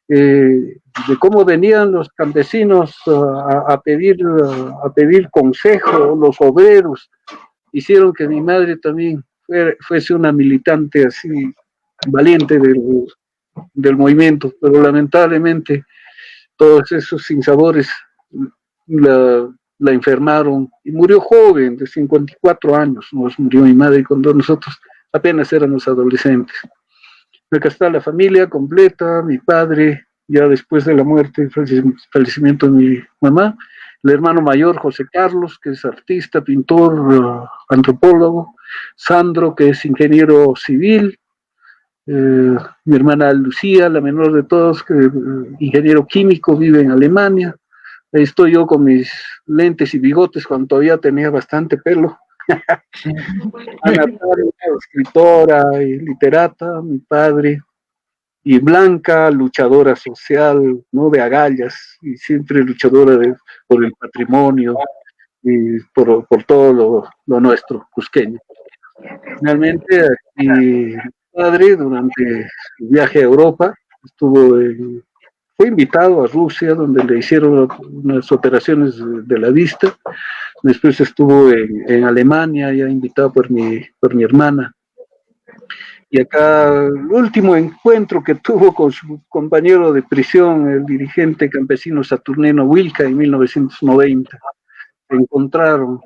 de cómo venían los campesinos a pedir consejo, los obreros, hicieron que mi madre también fuese una militante así valiente del movimiento, pero lamentablemente todos esos sinsabores la, la enfermaron y murió joven, de 54 años, nos murió mi madre cuando nosotros apenas éramos adolescentes. Acá está la familia completa, mi padre, ya después de la muerte y fallecimiento de mi mamá, el hermano mayor, José Carlos, que es artista, pintor, antropólogo, Sandro, que es ingeniero civil, mi hermana Lucía, la menor de todos, que ingeniero químico, vive en Alemania. Ahí estoy yo con mis lentes y bigotes cuando todavía tenía bastante pelo. Ana Taro, escritora y literata, mi padre, y Blanca, luchadora social, ¿no? De agallas, y siempre luchadora por el patrimonio y por todo lo nuestro, cusqueño. Finalmente, mi padre, durante su viaje a Europa, fue invitado a Rusia, donde le hicieron unas operaciones de la vista. Después estuvo en Alemania, ya invitado por mi hermana. Y acá el último encuentro que tuvo con su compañero de prisión, el dirigente campesino Saturnino Wilca, en 1990. Se encontraron.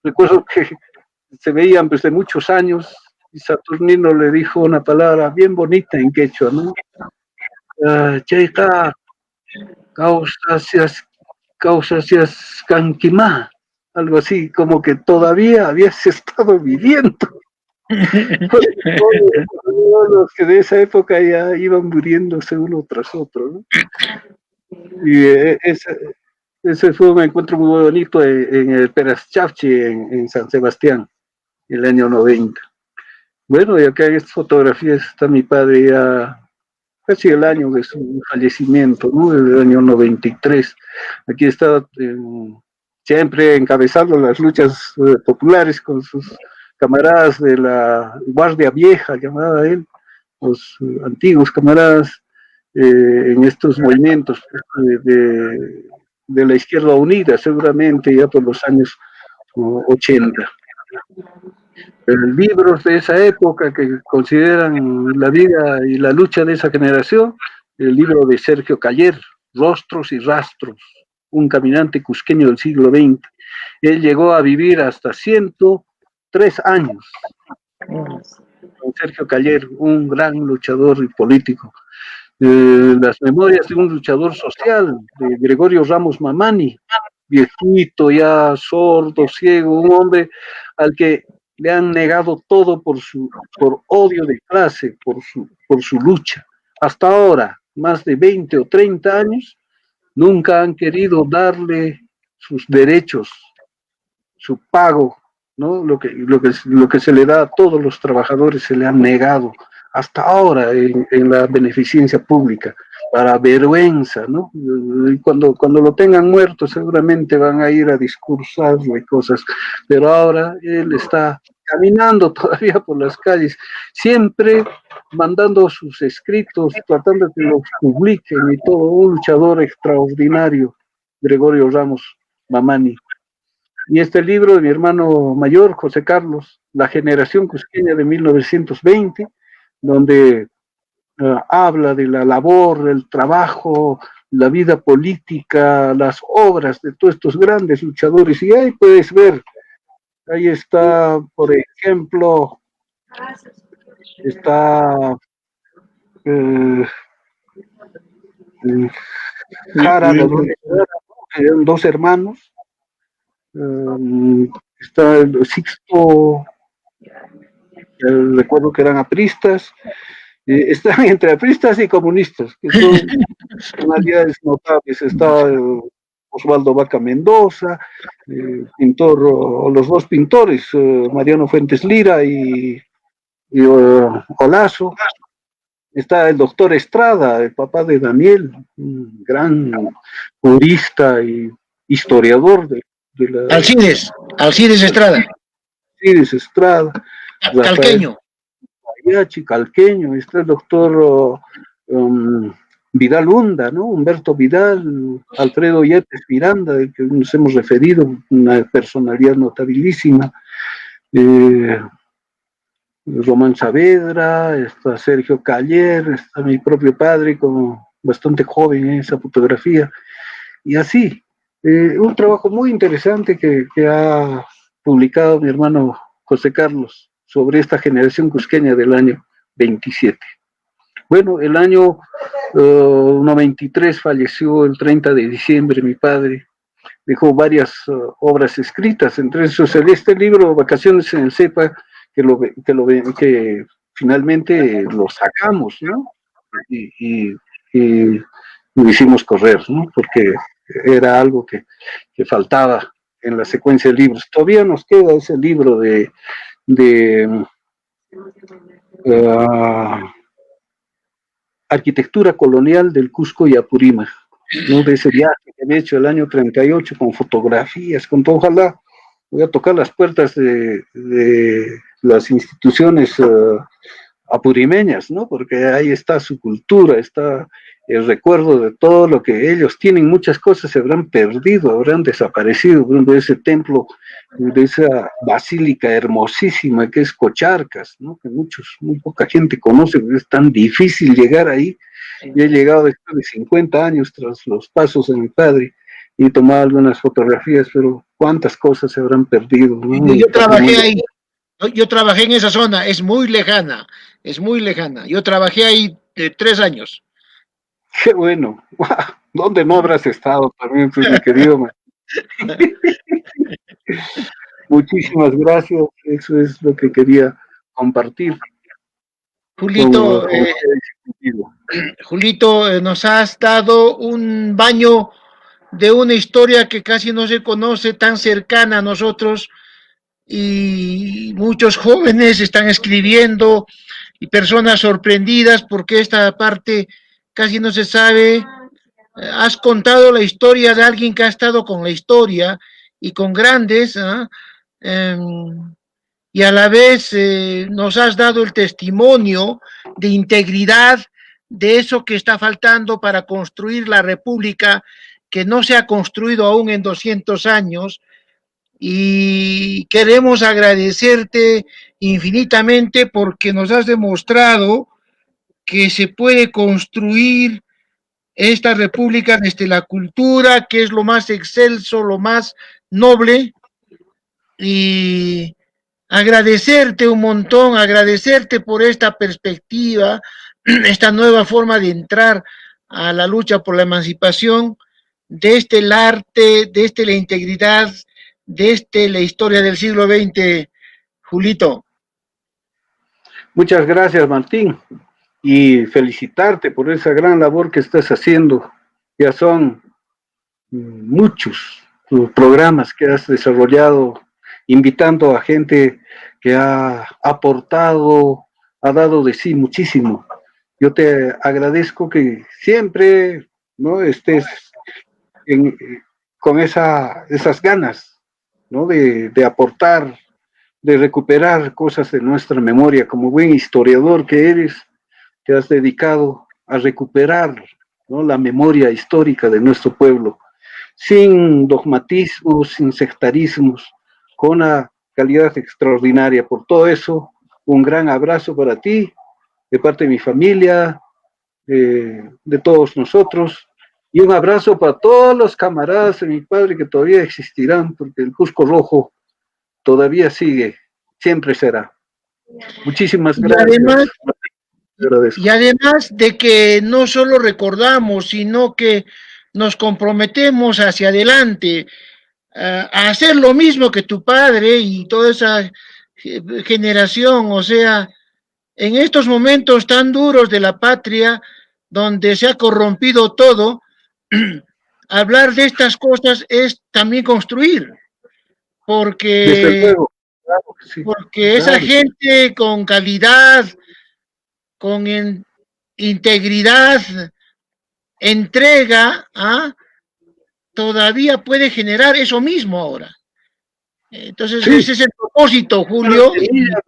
Recuerdo que se veían desde muchos años y Saturnino le dijo una palabra bien bonita en quechua, ¿no? Cheika, causasias canquimá, algo así, como que todavía habías estado viviendo. Los que de esa época ya iban muriéndose uno tras otro, ¿no? Y ese fue un encuentro muy bonito en el Peraschavchi, en San Sebastián, en el año 90. Bueno, y acá en estas fotografías está mi padre ya casi el año de su fallecimiento, ¿no? El año 93. Aquí está siempre encabezando las luchas populares con sus camaradas de la Guardia Vieja, llamada él, los antiguos camaradas, en estos movimientos de la izquierda unida, seguramente ya por los años 80. Libros de esa época que consideran la vida y la lucha de esa generación, el libro de Sergio Caller, Rostros y Rastros, un caminante cusqueño del siglo XX. Él llegó a vivir hasta 103 años. Con Sergio Caller, un gran luchador y político. Las memorias de un luchador social, de Gregorio Ramos Mamani, viejito, ya sordo, ciego, un hombre al que le han negado todo por odio de clase, por su lucha. Hasta ahora, más de 20 o 30 años, nunca han querido darle sus derechos, su pago, ¿no? Lo que se le da a todos los trabajadores se le han negado hasta ahora en la beneficencia pública, para vergüenza, ¿no? Y cuando lo tengan muerto seguramente van a ir a discursarle cosas, pero ahora él está caminando todavía por las calles, siempre mandando sus escritos, tratando de que los publiquen y todo, un luchador extraordinario, Gregorio Ramos Mamani. Y este libro de mi hermano mayor, José Carlos, La generación cusqueña de 1920, donde habla de la labor, el trabajo, la vida política, las obras de todos estos grandes luchadores. Y ahí puedes ver, ahí está, por ejemplo, está eh, Jara, eran dos hermanos, está el Sixto, recuerdo que eran apristas, están entre apristas y comunistas, que son personalidades notables. Está Osvaldo Vaca Mendoza, pintor, o los dos pintores, Mariano Fuentes Lira y Olazo. Está el doctor Estrada, el papá de Daniel, un gran jurista y historiador de la... Alcides Estrada. Alcides Estrada. Calqueño. Mariachi, Calqueño. Está el doctor Vidal Hunda, ¿no? Humberto Vidal, Alfredo Yepes Miranda, del que nos hemos referido, una personalidad notabilísima. Román Saavedra, está Sergio Caller, está mi propio padre, como bastante joven en esa fotografía, y así, un trabajo muy interesante que ha publicado mi hermano José Carlos sobre esta generación cusqueña del año 27. Bueno, el año 93 falleció el 30 de diciembre mi padre, dejó varias obras escritas, entre esos este libro, Vacaciones en el CEPA, que finalmente lo sacamos, ¿no? Y lo hicimos correr, ¿no? Porque era algo que faltaba en la secuencia de libros. Todavía nos queda ese libro de arquitectura colonial del Cusco y Apurímac, ¿no? De ese viaje que había hecho el año 38 con fotografías, con todo. Ojalá voy a tocar las puertas de las instituciones apurimeñas, ¿no? Porque ahí está su cultura, está el recuerdo de todo lo que ellos tienen. Muchas cosas se habrán perdido, habrán desaparecido de ese templo, de esa basílica hermosísima que es Cocharcas, ¿no? Que muy poca gente conoce, porque es tan difícil llegar ahí. Y he llegado después de 50 años tras los pasos de mi padre y he tomado algunas fotografías, pero cuántas cosas se habrán perdido, ¿no? Yo trabajé ahí, yo trabajé en esa zona, es muy lejana, es muy lejana. Yo trabajé ahí 3 años. Qué bueno. ¿Dónde no habrás estado también, pues, mi querido? Muchísimas gracias. Eso es lo que quería compartir. Julito, Julito, nos has dado un baño de una historia que casi no se conoce, tan cercana a nosotros, y muchos jóvenes están escribiendo y personas sorprendidas porque esta parte casi no se sabe. Has contado la historia de alguien que ha estado con la historia y con grandes, y a la vez nos has dado el testimonio de integridad de eso que está faltando para construir la república que no se ha construido aún en 200 años, y queremos agradecerte infinitamente porque nos has demostrado que se puede construir esta república desde la cultura, que es lo más excelso, lo más noble, y agradecerte un montón, agradecerte por esta perspectiva, esta nueva forma de entrar a la lucha por la emancipación, desde el arte, desde la integridad, desde la historia del siglo XX, Julito. Muchas gracias, Martín, y felicitarte por esa gran labor que estás haciendo. Ya son muchos programas que has desarrollado, invitando a gente que ha aportado ha dado de sí muchísimo. Yo te agradezco que siempre, ¿no?, estés en, con esas ganas, ¿no?, de aportar, de recuperar cosas de nuestra memoria. Como buen historiador que eres, te has dedicado a recuperar, ¿no?, la memoria histórica de nuestro pueblo, sin dogmatismos, sin sectarismos, con una calidad extraordinaria. Por todo eso, un gran abrazo para ti, de parte de mi familia, de todos nosotros, y un abrazo para todos los camaradas de mi padre que todavía existirán, porque el Cusco Rojo todavía sigue, siempre será. Muchísimas Y gracias. además, Agradezco. y además de que no solo recordamos, sino que nos comprometemos hacia adelante a hacer lo mismo que tu padre y toda esa generación, o sea, en estos momentos tan duros de la patria, donde se ha corrompido todo, hablar de estas cosas es también construir, Desde porque, luego, claro que sí, porque esa claro. gente con calidad, con integridad, entrega, ¿ah?, todavía puede generar eso mismo ahora. Entonces, Sí, ese es el propósito, son las Julio. Y semillas,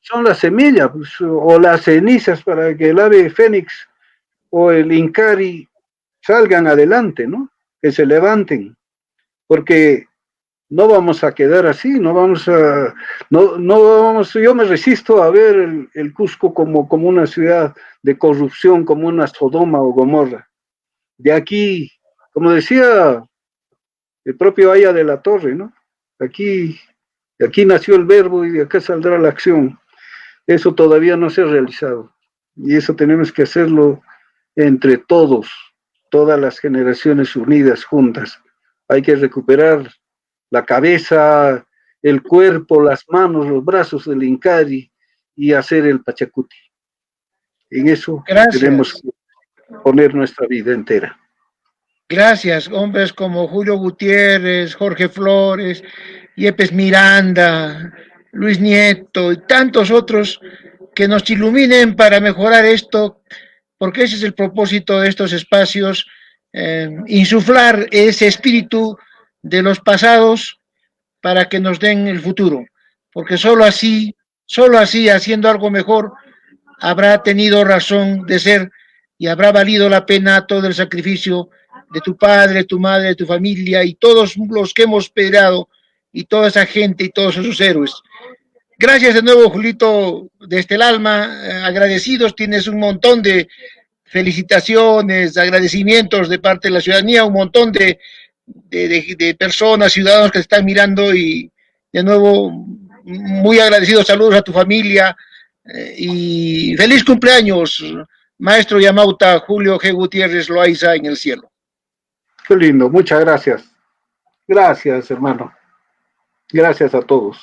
son las semillas, pues, o las cenizas para que el ave fénix o el Incari salgan adelante, ¿no? Que se levanten, porque no vamos a quedar así, no vamos, yo me resisto a ver el Cusco como una ciudad de corrupción, como una Sodoma o Gomorra. De aquí, como decía el propio Aya de la Torre, ¿no? Aquí, de aquí nació el verbo y de acá saldrá la acción. Eso todavía no se ha realizado. Y eso tenemos que hacerlo entre todos, todas las generaciones unidas, juntas. Hay que recuperar la cabeza, el cuerpo, las manos, los brazos del Incari y hacer el Pachacuti. En eso tenemos gracias. que poner nuestra vida entera. Gracias, hombres como Julio Gutiérrez, Jorge Flores, Yepes Miranda, Luis Nieto y tantos otros que nos iluminen para mejorar esto, porque ese es el propósito de estos espacios, insuflar ese espíritu de los pasados para que nos den el futuro, porque solo así, haciendo algo mejor, habrá tenido razón de ser y habrá valido la pena todo el sacrificio de tu padre, tu madre, de tu familia y todos los que hemos peleado y toda esa gente y todos esos héroes. Gracias de nuevo, Julito, desde el alma, agradecidos, tienes un montón de felicitaciones, agradecimientos de parte de la ciudadanía, un montón de personas, ciudadanos que te están mirando y de nuevo muy agradecidos, saludos a tu familia y feliz cumpleaños, maestro Yamauta Julio G. Gutiérrez Loaiza en el cielo. Qué lindo, muchas gracias. Gracias, hermano. Gracias a todos.